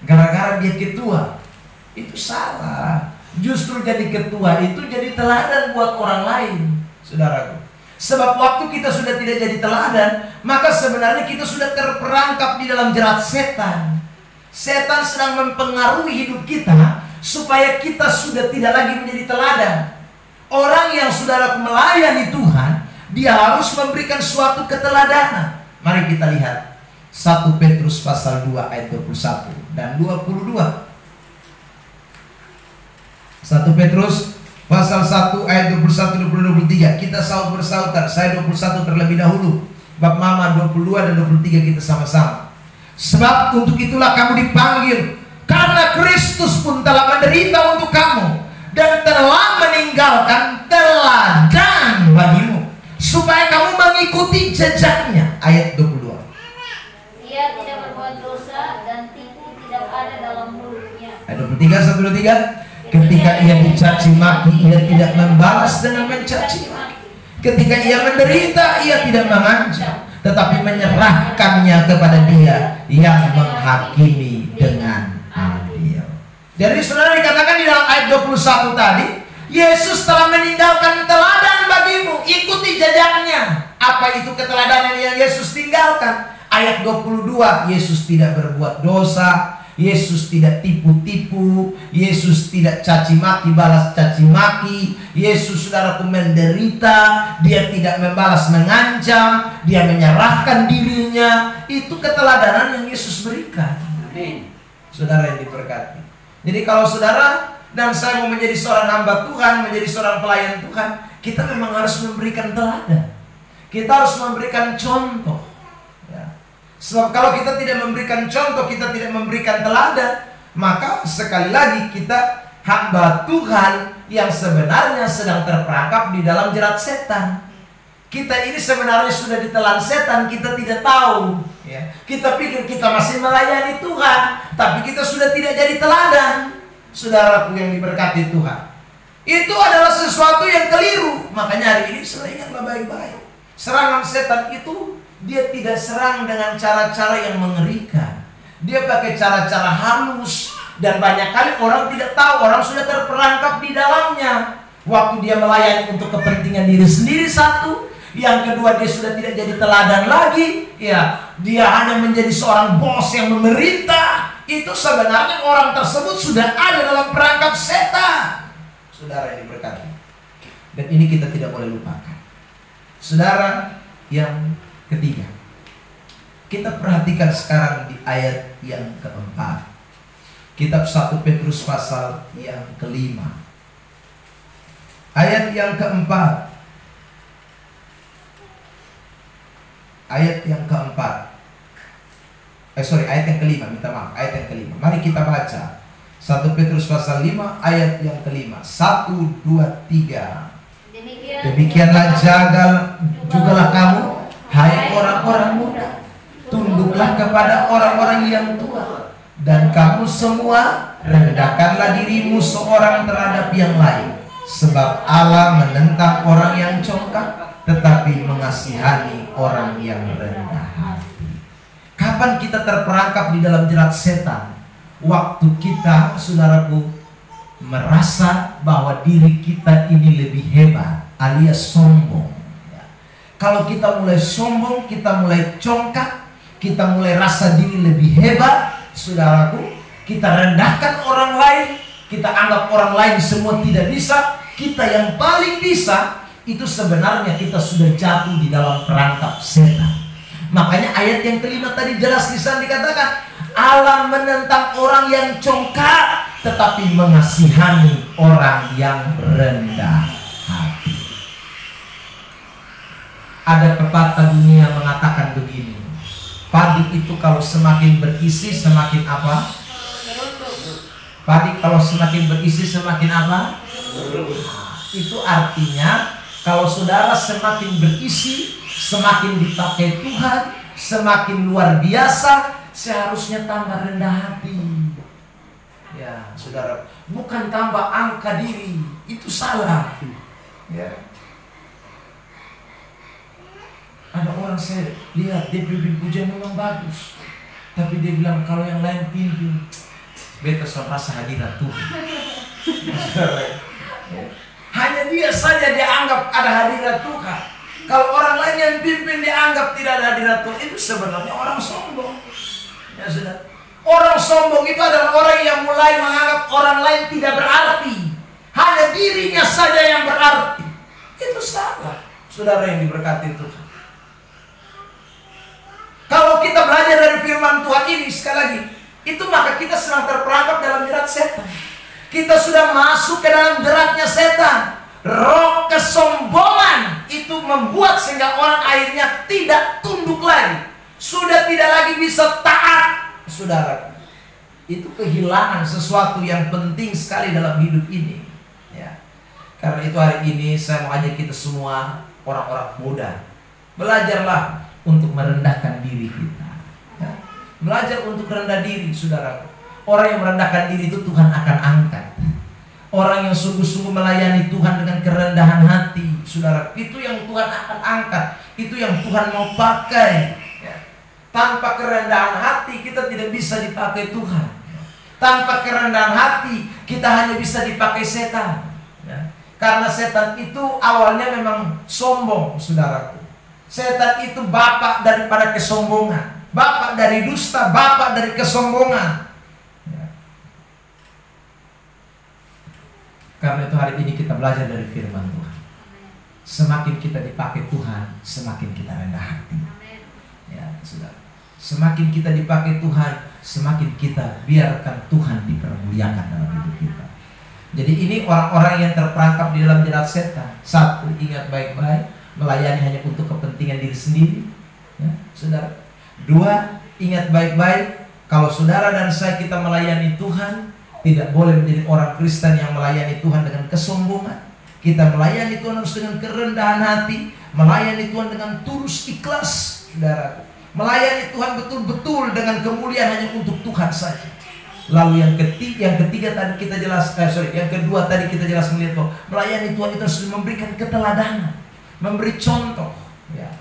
Gara-gara dia ketua, itu salah. Justru jadi ketua itu jadi teladan buat orang lain, saudaraku. Sebab waktu kita sudah tidak jadi teladan, maka sebenarnya kita sudah terperangkap di dalam jerat setan. Setan sedang mempengaruhi hidup kita supaya kita sudah tidak lagi menjadi teladan. Orang yang saudara melayani Tuhan, dia harus memberikan suatu keteladanan. Mari kita lihat 1 Petrus pasal 2 ayat 21 dan 22. 1 Petrus pasal 1 ayat 21, 22, 23. Kita saut bersautan. Saya 21 terlebih dahulu. Bab Mama 22 dan 23 kita sama-sama. Sebab untuk itulah kamu dipanggil, karena Kristus pun telah menderita untuk kamu dan telah meninggalkan teladan bagimu, supaya kamu mengikuti jejaknya. Ayat 22. Ia tidak berbuat dosa dan tipu tidak ada dalam mulutnya. Ayat 23, 1, 2, 3. Ketika ia dicaci maki, ia tidak membalas dengan mencaci maki. Ketika ia menderita, ia tidak mengancam, tetapi menyerahkannya kepada Dia yang menghakimi dengan adil. Jadi saudara, dikatakan di dalam ayat 21 tadi, Yesus telah meninggalkan teladan bagimu, ikuti jejaknya. Apa itu keteladanan yang Yesus tinggalkan? Ayat 22, Yesus tidak berbuat dosa, Yesus tidak tipu-tipu, Yesus tidak caci maki balas caci maki, Yesus saudaraku menderita, dia tidak membalas mengancam, dia menyerahkan dirinya. Itu keteladanan yang Yesus berikan. Amin. Saudara yang diberkati. Jadi kalau saudara dan saya mau menjadi seorang hamba Tuhan, menjadi seorang pelayan Tuhan, kita memang harus memberikan teladan. Kita harus memberikan contoh. Sebab kalau kita tidak memberikan contoh, kita tidak memberikan teladan, maka sekali lagi kita hamba Tuhan yang sebenarnya sedang terperangkap di dalam jerat setan. Kita ini sebenarnya sudah ditelan setan, kita tidak tahu. Kita pikir kita masih melayani Tuhan, tapi kita sudah tidak jadi teladan. Saudaraku yang diberkati Tuhan, itu adalah sesuatu yang keliru. Makanya hari ini saudara ingatlah baik-baik, serangan setan itu dia tidak serang dengan cara-cara yang mengerikan. Dia pakai cara-cara halus. Dan banyak kali orang tidak tahu, orang sudah terperangkap di dalamnya. Waktu dia melayani untuk kepentingan diri sendiri satu, yang kedua dia sudah tidak jadi teladan lagi, ya, dia hanya menjadi seorang bos yang memerintah. Itu sebenarnya orang tersebut sudah ada dalam perangkap setan. Saudara yang diberkati. Dan ini kita tidak boleh lupakan. Saudara yang ketiga, kita perhatikan sekarang di ayat yang keempat. Kitab 1 Petrus pasal yang kelima. Ayat yang keempat. Ayat yang keempat. Ayat yang kelima, minta maaf. Ayat yang kelima. Mari kita baca 1 Petrus pasal 5 ayat yang kelima. 1, 2, 3. Demikianlah jugalah kamu, hai orang-orang muda, tunduklah kepada orang-orang yang tua, dan kamu semua rendahkanlah dirimu seorang terhadap yang lain, sebab Allah menentang orang yang congkak, tetapi mengasihani orang yang rendah hati. Kapan kita terperangkap di dalam jerat setan? Waktu kita, saudaraku, merasa bahwa diri kita ini lebih hebat, alias sombong. Kalau kita mulai sombong, kita mulai congkak, kita mulai rasa diri lebih hebat, saudaraku, kita rendahkan orang lain, kita anggap orang lain semua tidak bisa, kita yang paling bisa. Itu sebenarnya kita sudah jatuh di dalam perangkap setan. Makanya ayat yang kelima tadi jelas di sana dikatakan, Allah menentang orang yang congkak, tetapi mengasihani orang yang rendah hati. Ada pepatah dunia mengatakan begini, padi itu kalau semakin berisi semakin apa? Padi kalau semakin berisi semakin apa? Itu artinya kalau saudara semakin berisi, semakin dipakai Tuhan, semakin luar biasa, seharusnya tambah rendah hati. Ya, saudara, bukan tambah angka diri, itu salah. Ya. Ada orang saya lihat dia pimpin pujian memang bagus, tapi dia bilang kalau yang lain pimpin, beta serasa hadirat Tuhan. Ya. Hanya dia saja dianggap ada hadirat Tuhan. Kalau orang lain yang pimpin dianggap tidak ada hadirat Tuhan, itu sebenarnya orang sombong. Ya sudah. Orang sombong itu adalah orang yang mulai menganggap orang lain tidak berarti, hanya dirinya saja yang berarti. Itu salah, saudara yang diberkati Tuhan. Kalau kita belajar dari firman Tuhan ini, sekali lagi, itu maka kita sedang terperangkap dalam jerat setan. Kita sudah masuk ke dalam jeratnya setan. Roh kesombongan itu membuat sehingga orang akhirnya tidak tunduk lagi, sudah tidak lagi bisa taat. Saudara, itu kehilangan sesuatu yang penting sekali dalam hidup ini. Ya. Karena itu hari ini saya mau ajak kita semua orang-orang muda, belajarlah untuk merendahkan diri kita. Ya. Belajar untuk rendah diri, saudara. Orang yang merendahkan diri itu Tuhan akan angkat. Orang yang sungguh-sungguh melayani Tuhan dengan kerendahan hati, saudara, itu yang Tuhan akan angkat. Itu yang Tuhan mau pakai. Ya. Tanpa kerendahan hati kita tidak bisa dipakai Tuhan. Tanpa kerendahan hati kita hanya bisa dipakai setan. Ya. Karena setan itu awalnya memang sombong, saudaraku. Setan itu bapak daripada kesombongan, bapak dari dusta, bapak dari kesombongan. Karena itu hari ini kita belajar dari firman Tuhan. Semakin kita dipakai Tuhan, semakin kita rendah hati. Ya, saudara. Semakin kita dipakai Tuhan, semakin kita biarkan Tuhan dipermuliakan dalam hidup kita. Jadi ini orang-orang yang terperangkap di dalam jerat setan. Satu, ingat baik-baik, melayani hanya untuk kepentingan diri sendiri. Ya, saudara. Dua, ingat baik-baik, kalau saudara dan saya kita melayani Tuhan, tidak boleh menjadi orang Kristen yang melayani Tuhan dengan kesombongan. Kita melayani Tuhan harus dengan kerendahan hati, melayani Tuhan dengan tulus ikhlas, saudara. Melayani Tuhan betul-betul dengan kemuliaan hanya untuk Tuhan saja. Lalu yang ketiga tadi kita jelas, yang kedua tadi kita jelas melihat bahwa melayani Tuhan itu harus memberikan keteladanan, memberi contoh. Ya.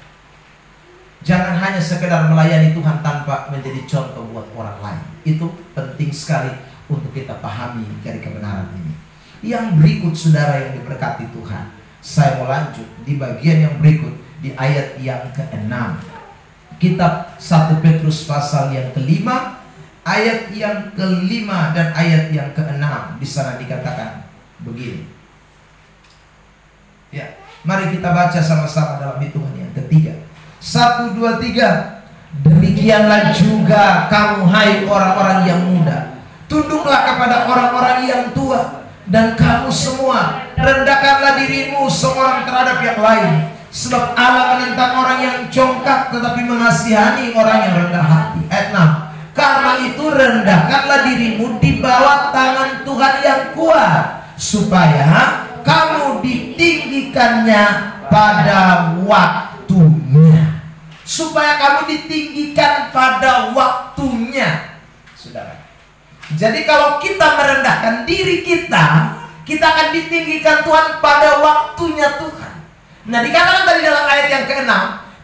Jangan hanya sekedar melayani Tuhan tanpa menjadi contoh buat orang lain. Itu penting sekali untuk kita pahami dari kebenaran ini. Yang berikut saudara yang diberkati Tuhan, saya mau lanjut di bagian yang berikut, di ayat yang ke-6. Kitab 1 Petrus pasal yang ke-5, ayat yang ke-5 dan ayat yang ke-6. Di sana dikatakan begini. Ya, mari kita baca sama-sama dalam hitungan yang ketiga. 1, 2, 3. Demikianlah juga kamu hai orang-orang yang muda, tunduklah kepada orang-orang yang tua. Dan kamu semua rendahkanlah dirimu seorang terhadap yang lain, sebab Allah menentang orang yang congkak tetapi mengasihani orang yang rendah hati. Ayat 6. Karena itu rendahkanlah dirimu di bawah tangan Tuhan yang kuat, supaya kamu ditinggikannya pada waktunya. Supaya kamu ditinggikan pada waktunya, saudara. Jadi kalau kita merendahkan diri kita akan ditinggikan Tuhan pada waktunya Tuhan. Nah, dikatakan tadi dalam ayat yang ke-6,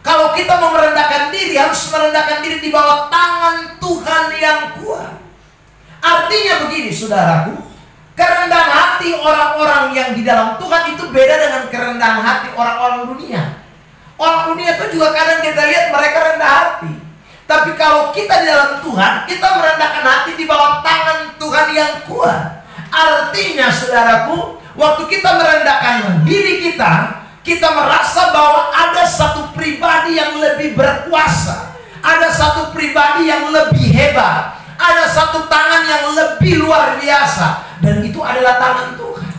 kalau kita mau merendahkan diri, harus merendahkan diri di bawah tangan Tuhan yang kuat. Artinya begini, saudaraku, kerendahan hati orang-orang yang di dalam Tuhan itu beda dengan kerendahan hati orang-orang dunia. Orang dunia itu juga kadang kita lihat mereka rendah hati. Tapi kalau kita di dalam Tuhan, kita merendahkan hati di bawah tangan Tuhan yang kuat. Artinya saudaraku, waktu kita merendahkan diri kita merasa bahwa ada satu pribadi yang lebih berkuasa, ada satu pribadi yang lebih hebat, ada satu tangan yang lebih luar biasa, dan itu adalah tangan Tuhan.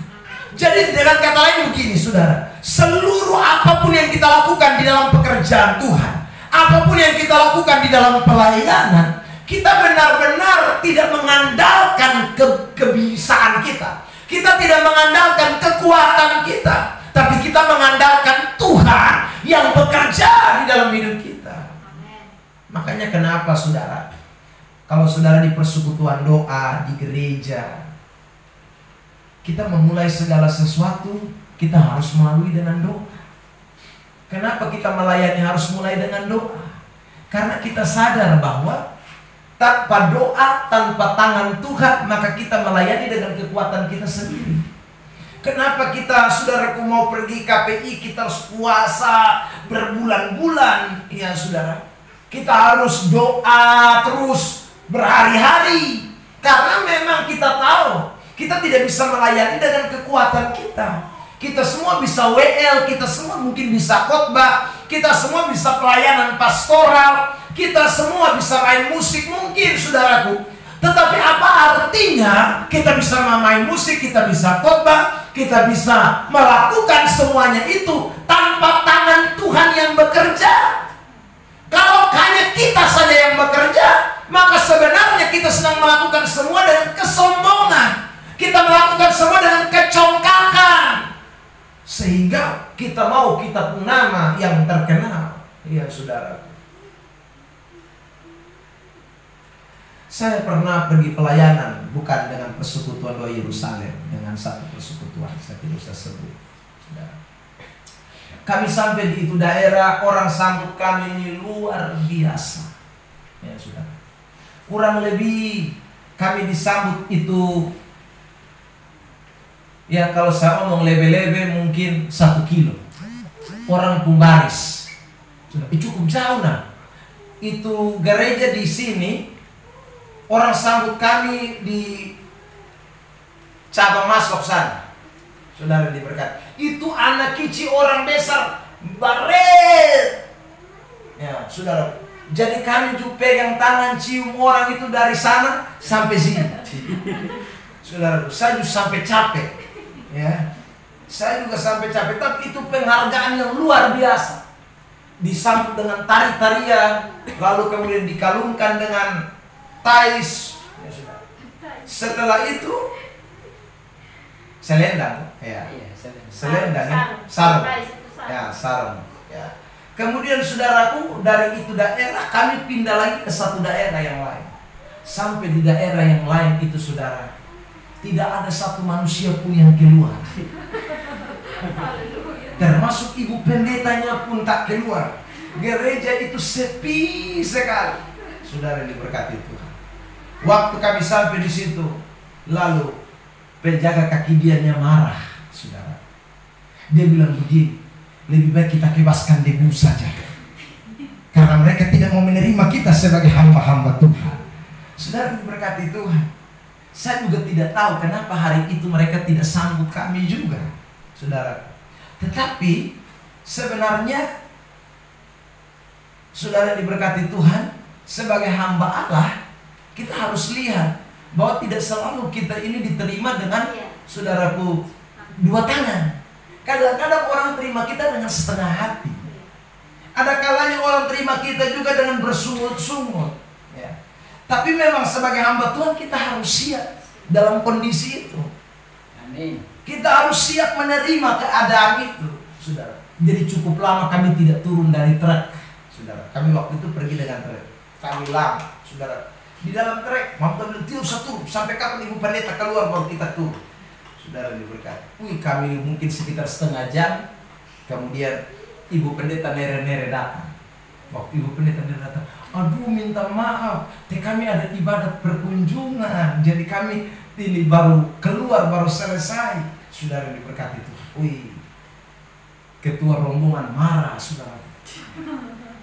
Jadi dengan kata lain begini saudara, seluruh apapun yang kita lakukan di dalam pekerjaan Tuhan, apapun yang kita lakukan di dalam pelayanan, kita benar-benar tidak mengandalkan kebiasaan kita. Kita tidak mengandalkan kekuatan kita, tapi kita mengandalkan Tuhan yang bekerja di dalam hidup kita. Makanya kenapa saudara, kalau saudara di persekutuan doa, di gereja, kita memulai segala sesuatu, kita harus melalui dengan doa. Kenapa kita melayani harus mulai dengan doa? Karena kita sadar bahwa tanpa doa, tanpa tangan Tuhan, maka kita melayani dengan kekuatan kita sendiri. Kenapa kita, saudaraku, mau pergi KPI, kita harus puasa berbulan-bulan? Ya saudara, kita harus doa terus berhari-hari. Karena memang kita tahu kita tidak bisa melayani dengan kekuatan kita. Kita semua bisa WL, kita semua mungkin bisa khotbah, kita semua bisa pelayanan pastoral, kita semua bisa main musik mungkin saudaraku. Tetapi apa artinya kita bisa main musik, kita bisa khotbah, kita bisa melakukan semuanya itu tanpa tangan Tuhan yang bekerja? Kalau hanya kita saja yang bekerja, maka sebenarnya kita sedang melakukan semua dengan kesombongan. Kita melakukan semua dengan kecongkakan, sehingga kita mau kita pun nama yang terkenal. Ya saudara, saya pernah pergi pelayanan, bukan dengan persekutuan doa Yerusalem, dengan satu persekutuan, saya tidak usah sebut. Saudara, kami sampai di itu daerah, orang sambut kami ini luar biasa. Ya saudara, kurang lebih kami disambut itu, ya kalau saya ngomong lebe-lebe mungkin 1 kilo. Orang pembaris. Cukup jauh nah. Itu gereja di sini, orang sambut kami di cabang Masok sana. Saudara diberkati. Itu anak kecil orang besar baret. Ya, saudara. Jadi kami juga pegang tangan cium orang itu dari sana sampai sini. Saudara, saya juga sampai capek. Ya, saya juga sampai capek, tapi itu penghargaan yang luar biasa. Disambut dengan tari-tarian, lalu kemudian dikalungkan dengan tais. Ya, sudah. Setelah itu selendang, ya, selendang, sarung, ya, sarung. Ya. Kemudian saudaraku, dari itu daerah kami pindah lagi ke satu daerah yang lain. Sampai di daerah yang lain itu saudara, tidak ada satu manusia pun yang keluar. Termasuk ibu pendetanya pun tak keluar. Gereja itu sepi sekali. Saudara yang diberkati Tuhan. Waktu kami sampai di situ, lalu penjaga kaki dianya marah, saudara. Dia bilang begini, lebih baik kita bebaskan debu saja, karena mereka tidak mau menerima kita sebagai hamba-hamba Tuhan. Saudara diberkati Tuhan. Saya juga tidak tahu kenapa hari itu mereka tidak sambut kami juga, saudara. Tetapi sebenarnya, saudara diberkati Tuhan, sebagai hamba Allah, kita harus lihat bahwa tidak selalu kita ini diterima dengan, saudaraku, dua tangan. Kadang-kadang orang terima kita dengan setengah hati. Ada kalanya orang terima kita juga dengan bersungut-sungut. Ya. Tapi memang sebagai hamba Tuhan kita harus siap dalam kondisi itu. Amin. Kita harus siap menerima keadaan itu, saudara. Jadi cukup lama kami tidak turun dari truk, saudara. Kami waktu itu pergi dengan truk. Kami lama, saudara. Di dalam truk, mampu tidak usah turun. Sampai kapan Ibu Pendeta keluar baru kita turun. Saudara diberkati. Kami mungkin sekitar setengah jam. Kemudian Ibu Pendeta nere-nere datang. Waktu Ibu Pendeta nere datang, aduh minta maaf, kami ada ibadat perkunjungan. Jadi kami ini baru keluar, baru selesai. Saudara diberkati itu. Ketua rombongan marah, saudara.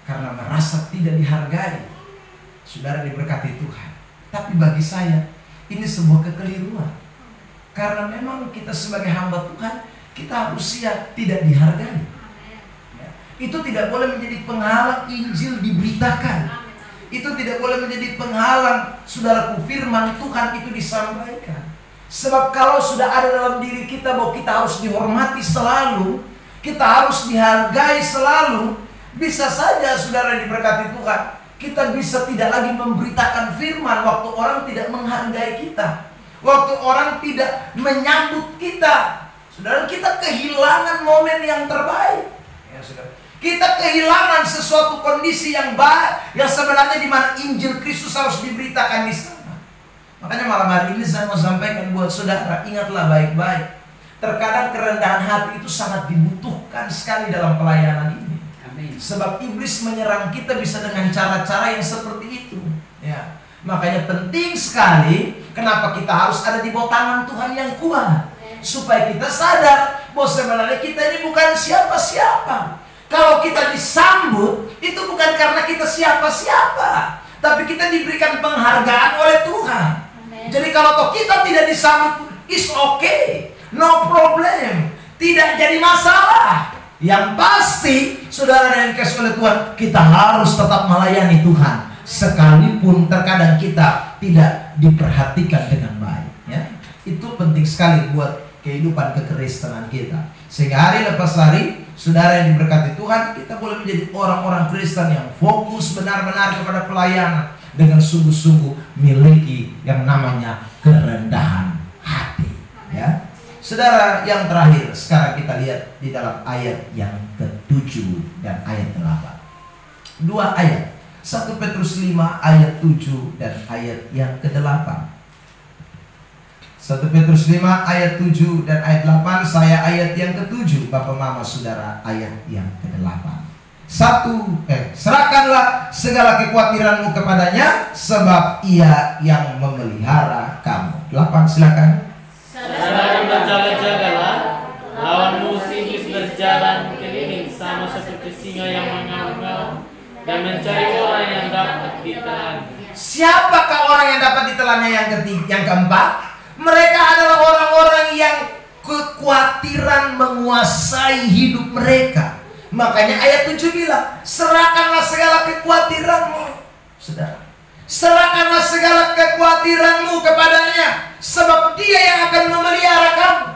Karena merasa tidak dihargai. Saudara diberkati Tuhan. Tapi bagi saya ini sebuah kekeliruan. Karena memang kita sebagai hamba Tuhan, kita harus siap tidak dihargai. Ya. Itu tidak boleh menjadi penghalang Injil diberitakan. Itu tidak boleh menjadi penghalang, saudaraku, firman Tuhan itu disampaikan. Sebab kalau sudah ada dalam diri kita bahwa kita harus dihormati selalu, kita harus dihargai selalu, bisa saja saudara diberkati Tuhan, kita bisa tidak lagi memberitakan firman waktu orang tidak menghargai kita, waktu orang tidak menyambut kita. Saudara, kita kehilangan momen yang terbaik. Ya, saudara. Kita kehilangan sesuatu kondisi yang baik, yang sebenarnya di mana Injil Kristus harus diberitakan di sana. Makanya malam hari ini saya mau sampaikan buat saudara, ingatlah baik-baik. Terkadang kerendahan hati itu sangat dibutuhkan sekali dalam pelayanan ini. Sebab iblis menyerang kita bisa dengan cara-cara yang seperti itu. Ya. Makanya penting sekali kenapa kita harus ada di bawah tangan Tuhan yang kuat. Supaya kita sadar bahwa sebenarnya kita ini bukan siapa-siapa. Kalau kita disambut, itu bukan karena kita siapa-siapa, tapi kita diberikan penghargaan oleh Tuhan. Jadi kalau kita tidak disambut, it's okay, no problem, tidak jadi masalah. Yang pasti, saudara yang dikasihi oleh Tuhan, kita harus tetap melayani Tuhan, sekalipun terkadang kita tidak diperhatikan dengan baik. Ya, itu penting sekali buat kehidupan kekristenan kita. Sehingga hari lepas hari, saudara yang diberkati Tuhan, kita boleh menjadi orang-orang Kristen yang fokus benar-benar kepada pelayanan dengan sungguh-sungguh miliki yang namanya kerendahan hati. Ya. Saudara, yang terakhir sekarang kita lihat di dalam ayat yang ke-7 dan ayat 8. Dua ayat, 1 Petrus 5 ayat 7 dan ayat yang ke-8. 1 Petrus 5 ayat 7 dan ayat 8. Saya ayat yang ke-7, Bapak Mama Saudara ayat yang ke-8. Serahkanlah segala kekhawatiranmu kepadanya, sebab Ia yang memelihara kamu. 8, silakan. Saudara berjaga-jagalah, lawan musuh iblis berjalan keliling sama seperti singa yang mengaum-ngaum dan mencari orang yang dapat ditelan. Siapakah orang yang dapat ditelannya yang keempat? Mereka adalah orang-orang yang kekhawatiran menguasai hidup mereka. Makanya ayat 7 bilang, serahkanlah segala kekhawatiranmu. Saudara, serahkanlah segala kekhawatiranmu kepadanya, sebab Dia yang akan memelihara kamu.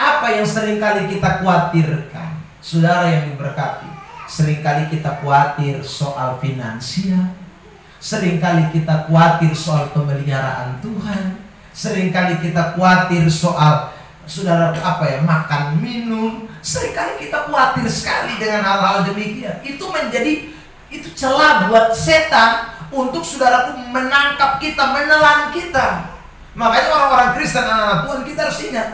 Apa yang seringkali kita khawatirkan, saudara yang diberkati? Seringkali kita khawatir soal finansial, seringkali kita khawatir soal pemeliharaan Tuhan, seringkali kita khawatir soal, saudara, makan minum. Seringkali kita khawatir sekali dengan hal-hal demikian. Itu celah buat setan untuk saudaraku menangkap kita, menelan kita. Makanya orang-orang Kristen, anak-anak Tuhan, kita harus ingat,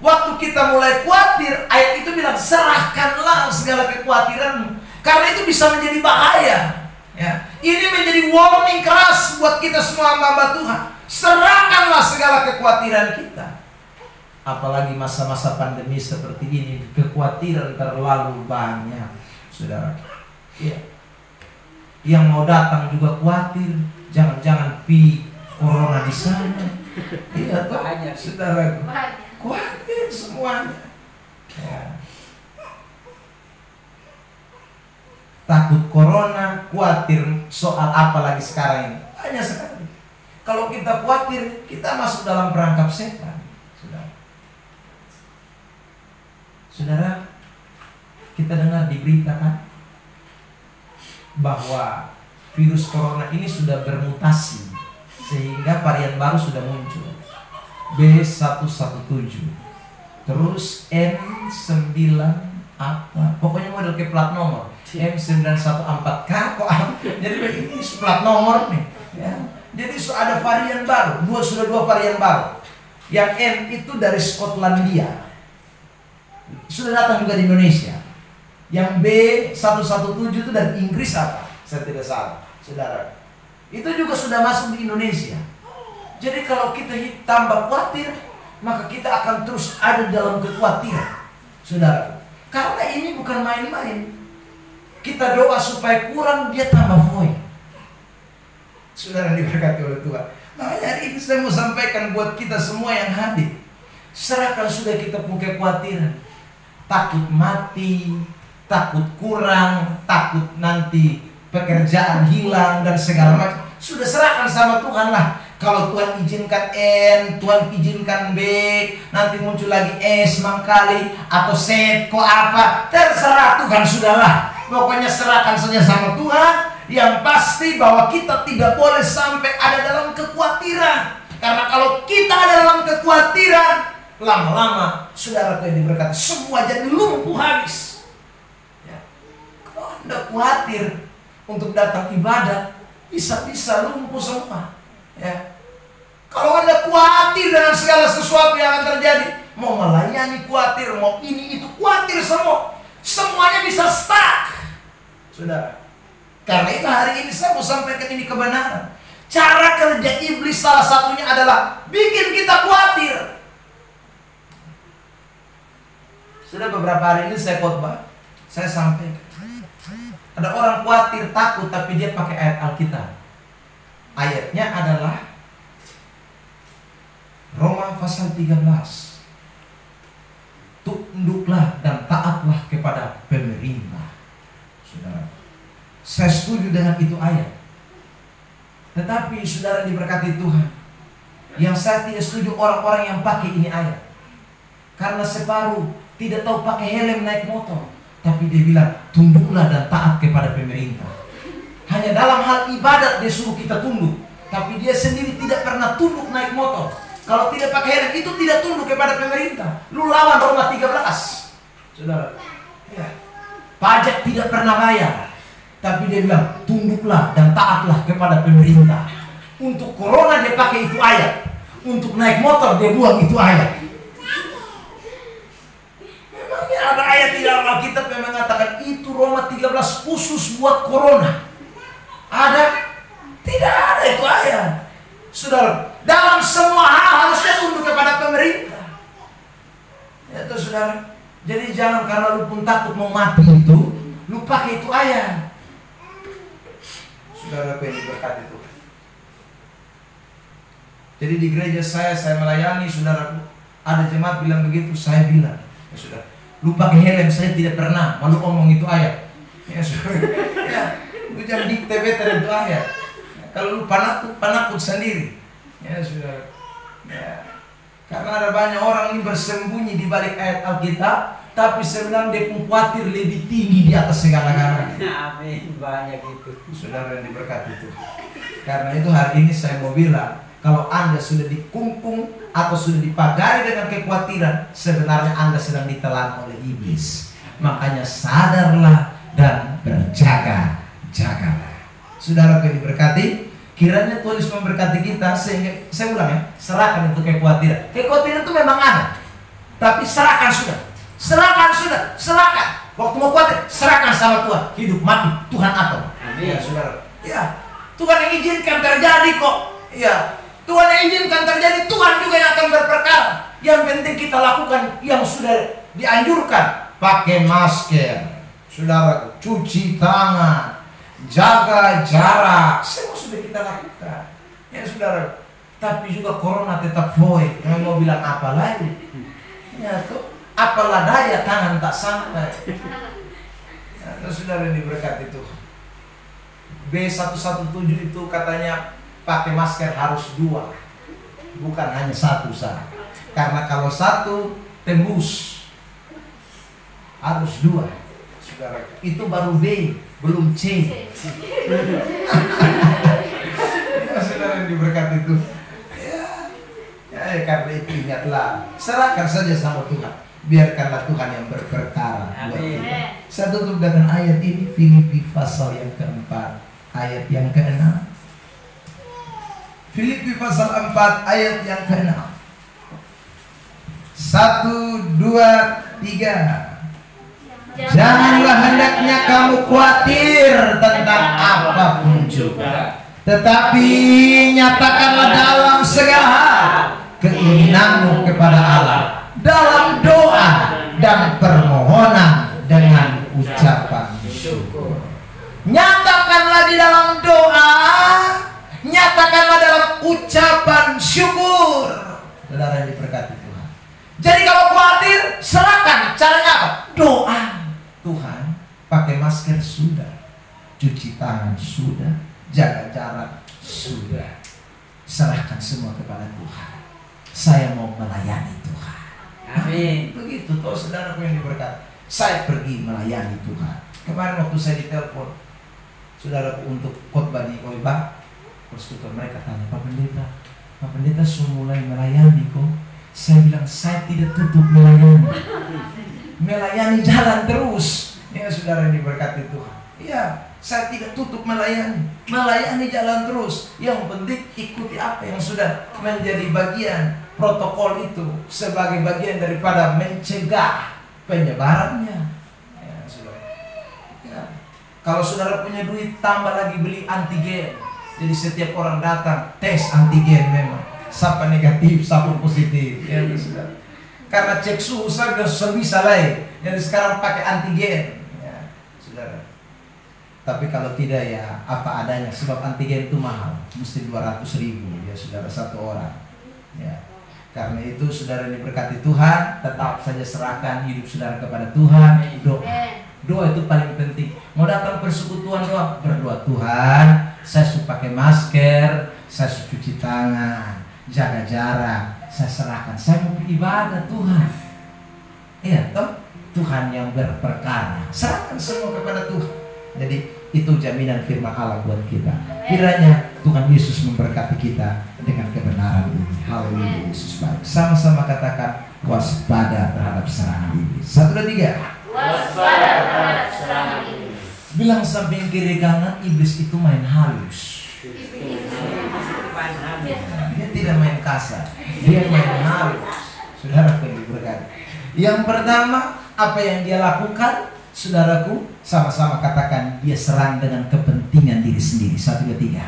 waktu kita mulai khawatir, ayat itu bilang, serahkanlah segala kekhawatiranmu. Karena itu bisa menjadi bahaya. Ya, ini menjadi warning keras buat kita semua hamba Tuhan. Serahkanlah segala kekhawatiran kita. Apalagi masa-masa pandemi seperti ini, kekhawatiran terlalu banyak, saudara. Ya. Yang mau datang juga khawatir, jangan-jangan corona di sana. Iya, banyak, saudara. Khawatir semuanya. Ya. Takut corona, khawatir soal apa lagi sekarang ini. Banyak sekali. Kalau kita khawatir, kita masuk dalam perangkap setan. Saudara, kita dengar di berita kan, bahwa virus corona ini sudah bermutasi, sehingga varian baru sudah muncul, B117, terus N9 apa, pokoknya model ke plat nomor M914K kok. Jadi ini plat nomor nih ya. Jadi ada varian baru, sudah dua varian baru. Yang N itu dari Skotlandia, sudah datang juga di Indonesia. Yang B117 itu dari Inggris apa? Saya tidak salah, saudara. Itu juga sudah masuk di Indonesia. Jadi kalau kita tambah khawatir, maka kita akan terus ada dalam kekhawatiran, saudara. Karena ini bukan main-main. Kita doa supaya kurang, dia tambah void. Saudara diberkati oleh Tuhan. Makanya hari ini saya mau sampaikan buat kita semua yang hadir. Serahkan sudah kita punya kekhawatiran. Takut mati, takut kurang, takut nanti pekerjaan hilang dan segala macam. Sudah serahkan sama Tuhan lah. Kalau Tuhan izinkan N, Tuhan izinkan B, nanti muncul lagi S mangkali atau Z kok apa, terserah Tuhan sudahlah. Pokoknya serahkan saja sama Tuhan. Yang pasti bahwa kita tidak boleh sampai ada dalam kekhawatiran. Karena kalau kita ada dalam kekhawatiran, lama-lama saudara yang diberkati semua jadi lumpuh habis. Ya. Kalau Anda khawatir untuk datang ibadah, bisa-bisa lumpuh semua. Ya. Kalau Anda khawatir dengan segala sesuatu yang akan terjadi, mau melayani khawatir, mau ini itu khawatir semua, semuanya bisa stuck, saudara. Karena itu hari ini saya mau sampaikan ini kebenaran. Cara kerja iblis salah satunya adalah bikin kita khawatir. Sudah beberapa hari ini saya khotbah, saya sampaikan. Ada orang khawatir, takut, tapi dia pakai ayat Alkitab. Ayatnya adalah Roma pasal 13. Tunduklah dan taatlah kepada pemerintah. Saudara, saya setuju dengan itu ayat. Tetapi saudara diberkati Tuhan, yang saya tidak setuju orang-orang yang pakai ini ayat. Karena separuh tidak tahu pakai helm naik motor, tapi dia bilang tunduklah dan taat kepada pemerintah. Hanya dalam hal ibadat dia suruh kita tunduk, tapi dia sendiri tidak pernah tunduk naik motor. Kalau tidak pakai helm itu tidak tunduk kepada pemerintah. Lu lawan Roma 13, saudara. Ya. Pajak tidak pernah bayar, tapi dia bilang tunduklah dan taatlah kepada pemerintah. Untuk corona dia pakai itu ayat, untuk naik motor dia buang itu ayat. Memangnya ada ayat di dalam Alkitab yang mengatakan itu Roma 13 khusus buat corona? Ada? Tidak ada itu ayat. Saudara, dalam semua hal harusnya tunduk kepada pemerintah. Ya tuh saudara. Jadi jangan karena lu pun takut mau mati itu, lu pakai itu ayat. Saudara pengen berkat itu. Jadi di gereja saya melayani saudara. Ada jemaat bilang begitu, saya bilang, ya sudah, lu pakai helm, saya tidak pernah. Malu ngomong itu ayat. Ya saudara. Ya, lu jangan dikte better itu ayat. Kalau lu penakut sendiri, ya sudah. Ya. Karena ada banyak orang ini bersembunyi di balik ayat Alkitab, tapi sebenarnya dia pun khawatir lebih tinggi di atas segala-galanya. Amin, banyak itu. Saudara yang diberkati itu. Karena itu hari ini saya mau bilang, kalau Anda sudah dikungkung atau sudah dipagari dengan kekhawatiran, sebenarnya Anda sedang ditelan oleh iblis. Makanya sadarlah dan berjaga-jagalah. Saudara yang diberkati, kiranya Tuhan Yesus memberkati kita sehingga, saya ulang ya, serahkan untuk kekhawatiran. Kekhawatiran itu memang ada, tapi serahkan sudah. Serahkan sudah, serahkan. Waktu mau khawatir, serahkan sama Tuhan. Hidup mati Tuhan atur. Amin. Ya saudara. Ya, Tuhan yang izinkan terjadi kok. Ya, Tuhan yang izinkan terjadi, Tuhan juga yang akan berperkara. Yang penting kita lakukan yang sudah dianjurkan. Pakai masker, saudara, cuci tangan, jaga jarak, semua sudah kita lakukan. Ya saudara. Tapi juga corona tetap void. Yang mau bilang apa lagi? Ya tuh, apalah daya tangan tak sampai. Ya, saudara yang diberkati itu. B117 itu katanya pakai masker harus 2, bukan hanya 1 saja. Karena kalau 1 tembus, harus 2. Saudara, itu baru B, belum C. Ya, saudara yang diberkati itu. Karena itu ingatlah, serahkan saja sama Tuhan. Biarkanlah Tuhan yang berperkara buat kita. Saya tutup dengan ayat ini, Filipi pasal yang keempat, ayat yang ke-6. Filipi pasal 4 ayat yang ke-6. 1, 2, 3. Janganlah hendaknya kamu khawatir tentang apapun juga, tetapi nyatakanlah dalam segala hal keinginanmu kepada Allah dalam doa dan permohonan dengan ucapan syukur. Nyatakanlah di dalam doa, nyatakanlah dalam ucapan syukur. Saudara yang diberkati Tuhan. Jadi kalau khawatir, serahkan. Caranya apa? Doa. Tuhan, pakai masker sudah, cuci tangan sudah, jaga jarak sudah. Serahkan semua kepada Tuhan. Saya mau melayani Tuhan. Amin. Begitu toh saudaraku yang diberkati. Saya pergi melayani Tuhan. Kemarin waktu saya ditelepon saudaraku untuk khotbah di Oibah, persekutuan mereka tanya, Pak Pendeta sudah mulai melayani kok. Saya bilang saya tidak tutup melayani. Melayani jalan terus. Ya saudara yang diberkati Tuhan. Iya, saya tidak tutup melayani. Melayani jalan terus. Yang penting ikuti apa yang sudah menjadi bagian protokol itu sebagai bagian daripada mencegah penyebarannya. Ya, saudara. Ya. Kalau saudara punya duit, tambah lagi beli antigen. Jadi setiap orang datang tes antigen memang. Siapa negatif, siapa positif. Ya, saudara. Karena cek suhu saja sudah bisa lah. Jadi sekarang pakai antigen. Ya, saudara. Tapi kalau tidak ya apa adanya, sebab antigen itu mahal, mesti 200.000 ya saudara, 1 orang. Ya. Karena itu saudara diberkati Tuhan, tetap saja serahkan hidup saudara kepada Tuhan. Doa itu paling penting. Mau datang persekutuan, doa, berdoa, Tuhan, saya sudah pakai masker, saya sudah cuci tangan, jaga jarak, saya serahkan, saya mau ibadah Tuhan. Iya toh, Tuhan yang berperkara. Serahkan semua kepada Tuhan. Jadi itu jaminan firman Allah buat kita. Kiranya Tuhan Yesus memberkati kita dengan kebenaran ini. Haleluya, Yesus baik. Sama-sama katakan waspada terhadap serangan iblis. 1, 2, 3. Waspada terhadap serangan iblis. Bilang samping kiri kanan, iblis itu main halus. Dia tidak main kasar, dia main halus. Saudara yang diberkati. Yang pertama, apa yang dia lakukan? Saudaraku, sama-sama katakan, dia serang dengan kepentingan diri sendiri. 1, 2, 3.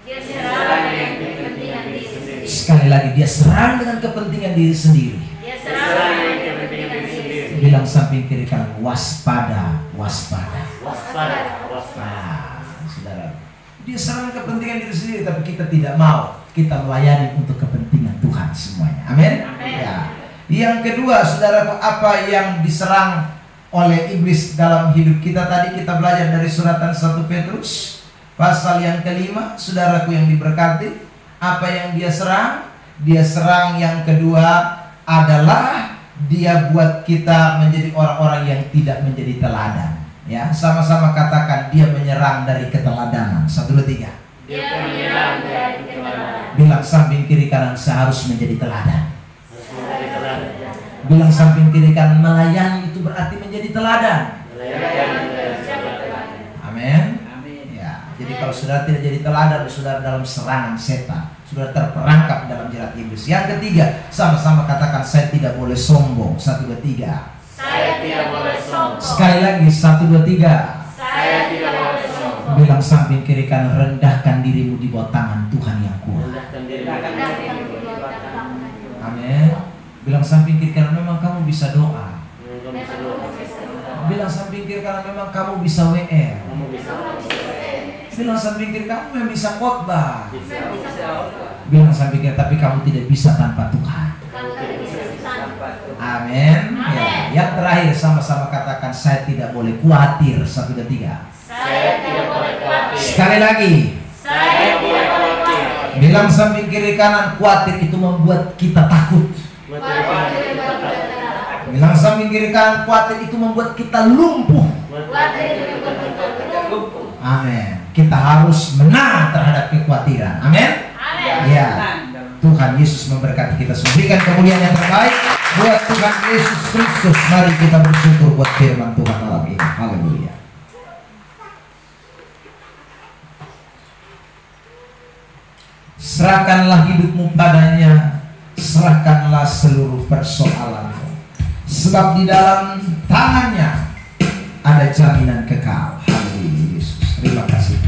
Dia serang dengan kepentingan diri sendiri. Sekali lagi, dia serang dengan kepentingan diri sendiri. Dia serang dengan kepentingan diri sendiri. Bilang samping kiri kanan, waspada, waspada. Waspada, waspada. Nah, saudara, dia serang kepentingan diri sendiri, tapi kita tidak mau. Kita melayani untuk kepentingan Tuhan semuanya. Amin. Ya. Yang kedua, saudara, apa yang diserang oleh iblis dalam hidup kita? Tadi kita belajar dari suratan 1 Petrus pasal yang ke-5. Saudaraku yang diberkati, apa yang dia serang? Dia serang yang kedua adalah dia buat kita menjadi orang-orang yang tidak menjadi teladan. Ya, sama-sama katakan, dia menyerang dari keteladanan. 1, 2, 3. Dia menyerang dari keteladanan. Bilang samping kiri kanan, saya harus menjadi teladan. Bilang samping kiri kanan, melayani itu berarti menjadi teladan. Amin. Ya, jadi kalau saudara tidak jadi teladan, saudara dalam serangan setan, saudara terperangkap dalam jerat iblis. Yang ketiga, sama-sama katakan, saya tidak boleh sombong. 1, 2, 3. Saya tidak boleh sombong. Sekali lagi, 1, 2, 3. Saya tidak boleh sombong. Bilang samping kiri kanan, rendahkan dirimu di bawah tangan Tuhan yang kuat. Rendahkan diri. Amin. Bilang samping kiri kanan, memang kamu bisa doa. Kamu bisa doa. Bilang samping kiri kanan, memang kamu bisa WR. Kamu bisa. Bilang samping kiri kamu memang bisa khotbah. Bisa. Bilang samping kiri, tapi kamu tidak bisa tanpa Tuhan. Amin. Ya. Yang terakhir, sama-sama katakan, saya tidak boleh khawatir. 1, 2, 3. Saya tidak boleh khawatir. Sekali lagi. Saya tidak khawatir. Bilang samping kiri kanan, khawatir itu membuat kita takut. Bilang samping kiri kanan, khawatir itu membuat kita lumpuh. Amin. Kita harus menang terhadap kekhawatiran. Amin. Ya. Tuhan Yesus memberkati kita. Berikan kemuliaan yang terbaik buat Tuhan Yesus Kristus. Mari kita bersyukur buat firman Tuhan malam ini. Haleluya. Serahkanlah hidupmu padanya, serahkanlah seluruh persoalanmu, sebab di dalam tangannya ada jaminan kekal. Haleluya Yesus. Terima kasih.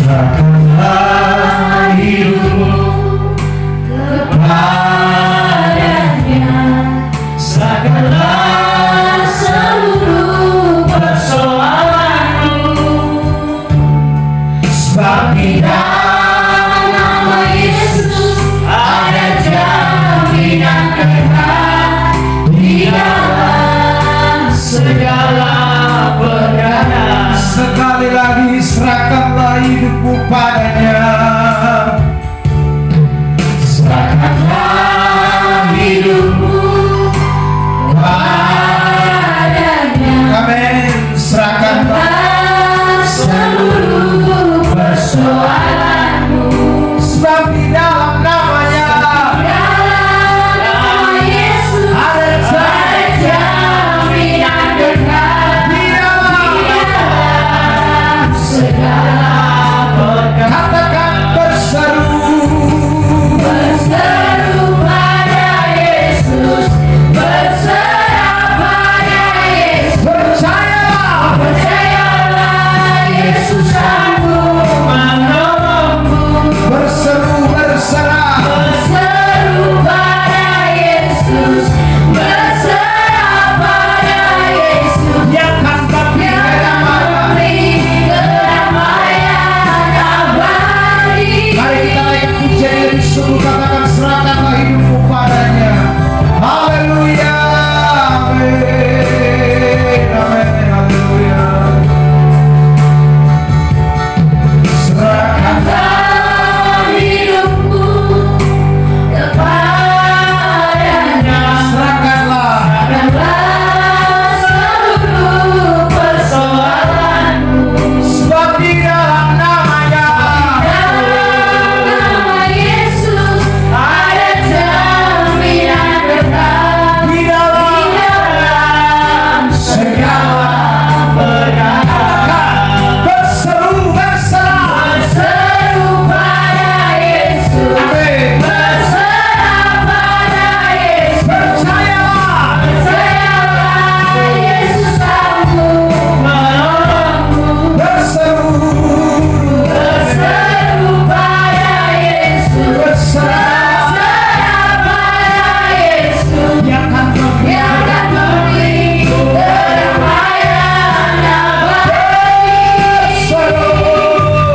Serahkanlah hidupmu kepadanya, serahkanlah seluruh persoalanmu, sebab di dalam nama Yesus ada jaminan kekal di dalam segala perkara. Sekali lagi, serahkanlah hidupmu padanya, serahkanlah hidupmu padanya. Amin. Serahkanlah seluruh persoalanmu, sebab di dalam namanya, Yesus ada jaminan kekal di dalam segala perkara. Katakan berseru, berseru pada Yesus, berserah pada Yesus. Percayalah, percayalah, Yesus sanggup menolongmu. Berseru, berserah, berseru pada Yesus, berserah pada Yesus. Yang akan memberi kedamaian abadi. Mari kita naik pujian yang sungguh, katakan serahkanlah hidupmu padanya. Haleluya. Amin. Amin. Haleluya. Serahkanlah hidupmu kepadanya, serahkanlah seluruh persoalanmu, sebab di dalam namanya, nama Yesus ada jaminan kekal di dalam segala perkara. Berseru, berserah, berseru pada Yesus. Amin. Berserah pada Yesus. Percayalah, percayalah, Yesus sanggup menolongmu. Berseru, berseru pada Yesus. Berserah pada Yesus. Yang akan memberi kedamaian abadi. Berseru,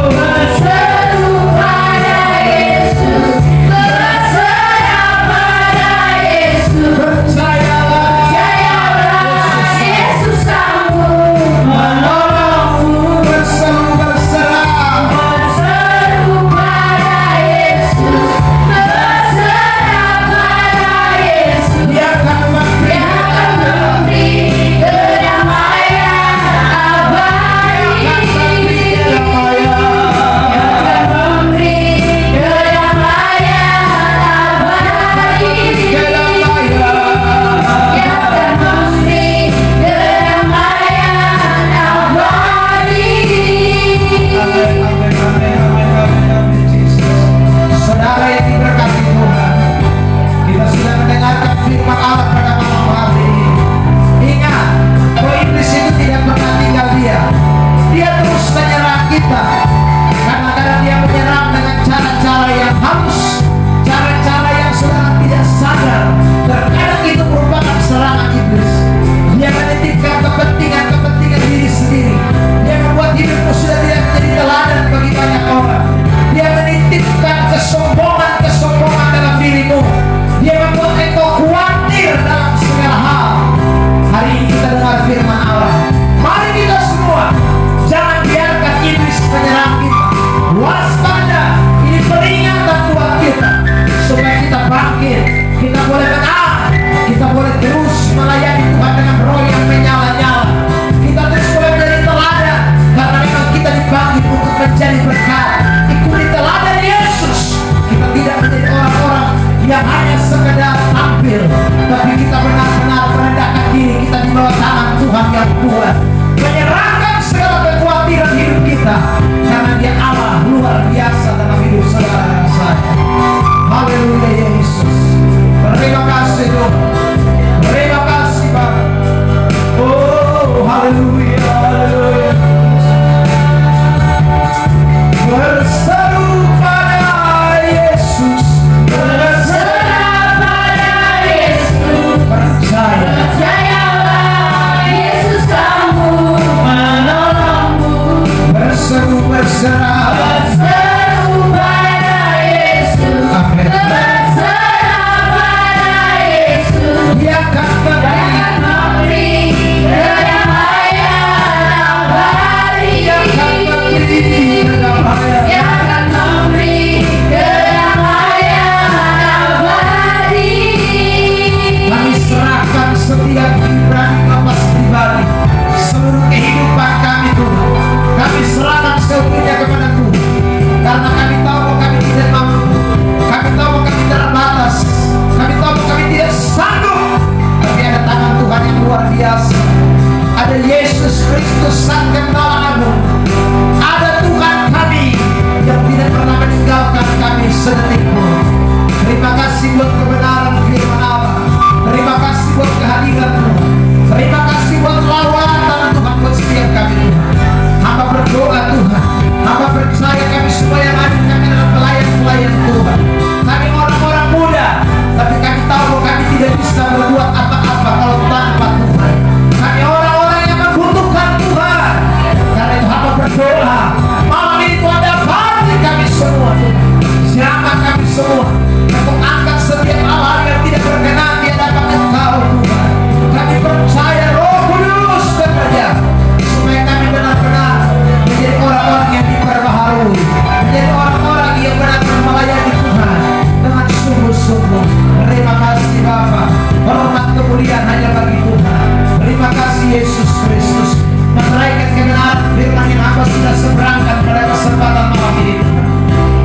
berseru pada Yesus. Berserah pada Yesus. Percayalah, percayalah, Yesus sanggup menolongmu. Berseru, berserah, berseru pada Yesus. tidak menjadi orang-orang yang hanya sekedar tampil, tapi kita benar-benar merendahkan diri kita di bawah tangan Tuhan yang kuat, menyerahkan segala kekhawatiran hidup kita, karena Dia Allah luar biasa dalam hidup saudara dan saya. Haleluya Yesus. Terima kasih Tuhan. Terima kasih Bapa. Oh, haleluya, haleluya. Berseru pada Yesus, berserah pada Yesus, percayalah Yesus kamu menolongmu. Berseru berserah pada Yesus, amin. Berserah pada Yesus, Dia akan memberi kedamaian abadi. Dia akan memberi kedamaian. Dia akan memberi kedamaian abadi. Kami serahkan setiap gibran lepas pribadi, seluruh kehidupan kami Tuhan. Kami serahkan sepenuhnya kepada Tuhan, karena kami tahu bahwa kami tidak mampu, kami tahu bahwa kami terbatas, kami tahu bahwa kami tidak sanggup. Tapi ada tangan Tuhan yang luar biasa. Ada Yesus Kristus Sang Gembala Agung. Ada Tuhan kami yang tidak pernah meninggalkan kami sedetik pun. Terima kasih buat kebenaran firman Allah. Terima kasih buat kehadiran Tuhan. Terima kasih buat lawatan Tuhan buat setiap kami Tuhan. Hamba berdoa Tuhan, hamba percaya kami semua yang ada kami adalah pelayan-pelayan Tuhan. Kami orang-orang muda, tapi kami tahu bahwa kami tidak bisa berbuat apa-apa kalau tanpa Tuhan. Kami orang-orang yang membutuhkan Tuhan. Karena itu hamba berdoa malam ini Tuhan dapati kami semua Tuhan. Siapa kami semua untuk angkat setiap hal yang tidak berkenan di hadapan Engkau Tuhan. Kami percaya Roh Kudus bekerja supaya kami benar-benar menjadi orang-orang yang diperbaharui, menjadi orang-orang yang benar-benar melayani Tuhan dengan sungguh-sungguh. Terima kasih Bapa. Hormat kemuliaan hanya bagi Tuhan. Terima kasih Yesus Kristus menaikkan kebenaran firman yang hamba sudah seberangkan pada kesempatan malam ini Tuhan.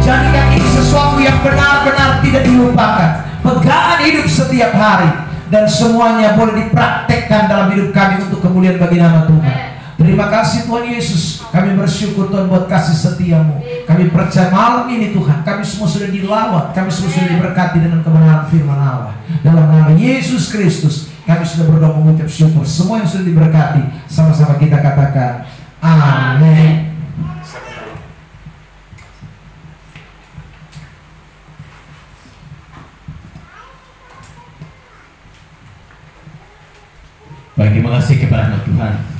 Jadikan ini sesuatu yang benar-benar tidak dilupakan, pegangan hidup setiap hari, dan semuanya boleh dipraktekkan dalam hidup kami untuk kemuliaan bagi nama Tuhan. Terima kasih Tuhan Yesus. Kami bersyukur Tuhan buat kasih setiamu. Kami percaya malam ini Tuhan, kami semua sudah dilawat, kami semua sudah diberkati dengan kebenaran firman Allah. Dalam nama Yesus Kristus kami sudah berdoa mengucap syukur. Semua yang sudah diberkati, sama-sama kita katakan amin. Baik, terima kasih kepada Tuhan.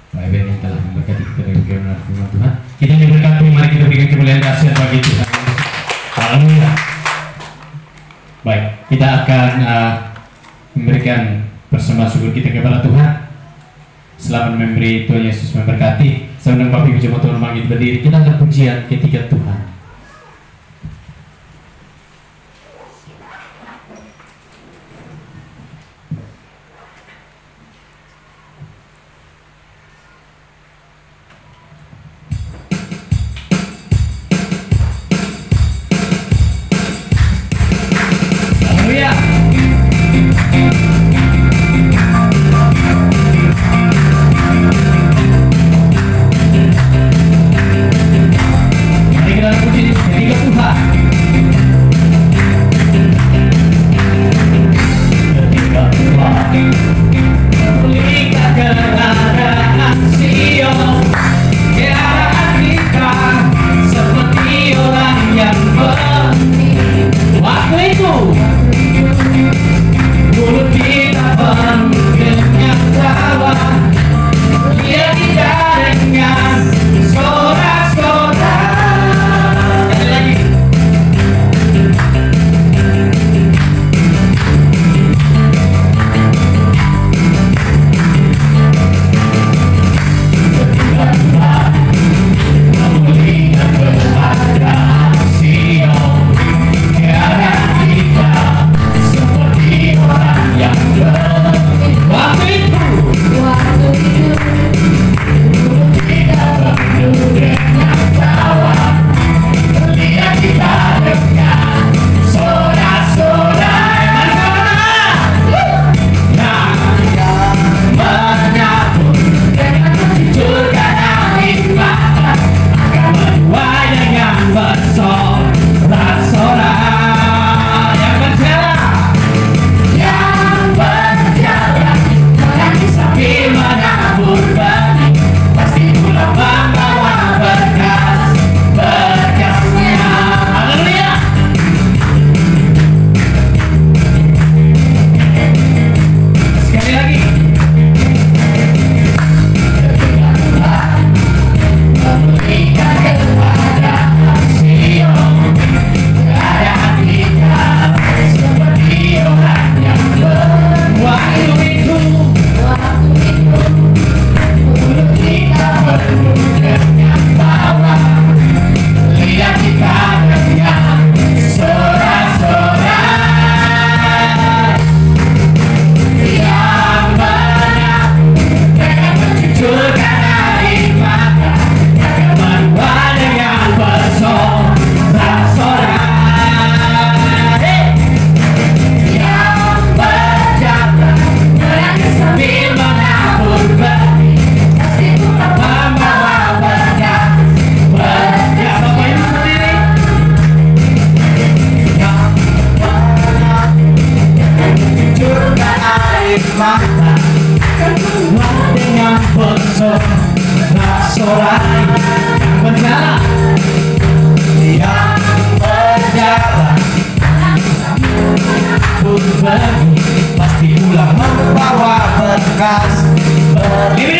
Pak Eben yang telah memberkati kita dengan kebenaran firman Tuhan. Kita diberkati, mari kita berikan kemuliaan dahsyat bagi Tuhan. Haleluya. Baik, kita akan memberikan persembahan syukur kita kepada Tuhan. Selamat memberi Tuhan Yesus memberkati. Sebelum Bapak Ibu jemaat Tuhan kita berdiri, kita akan pujian ketika Tuhan. Mari kita kasih. Berdiri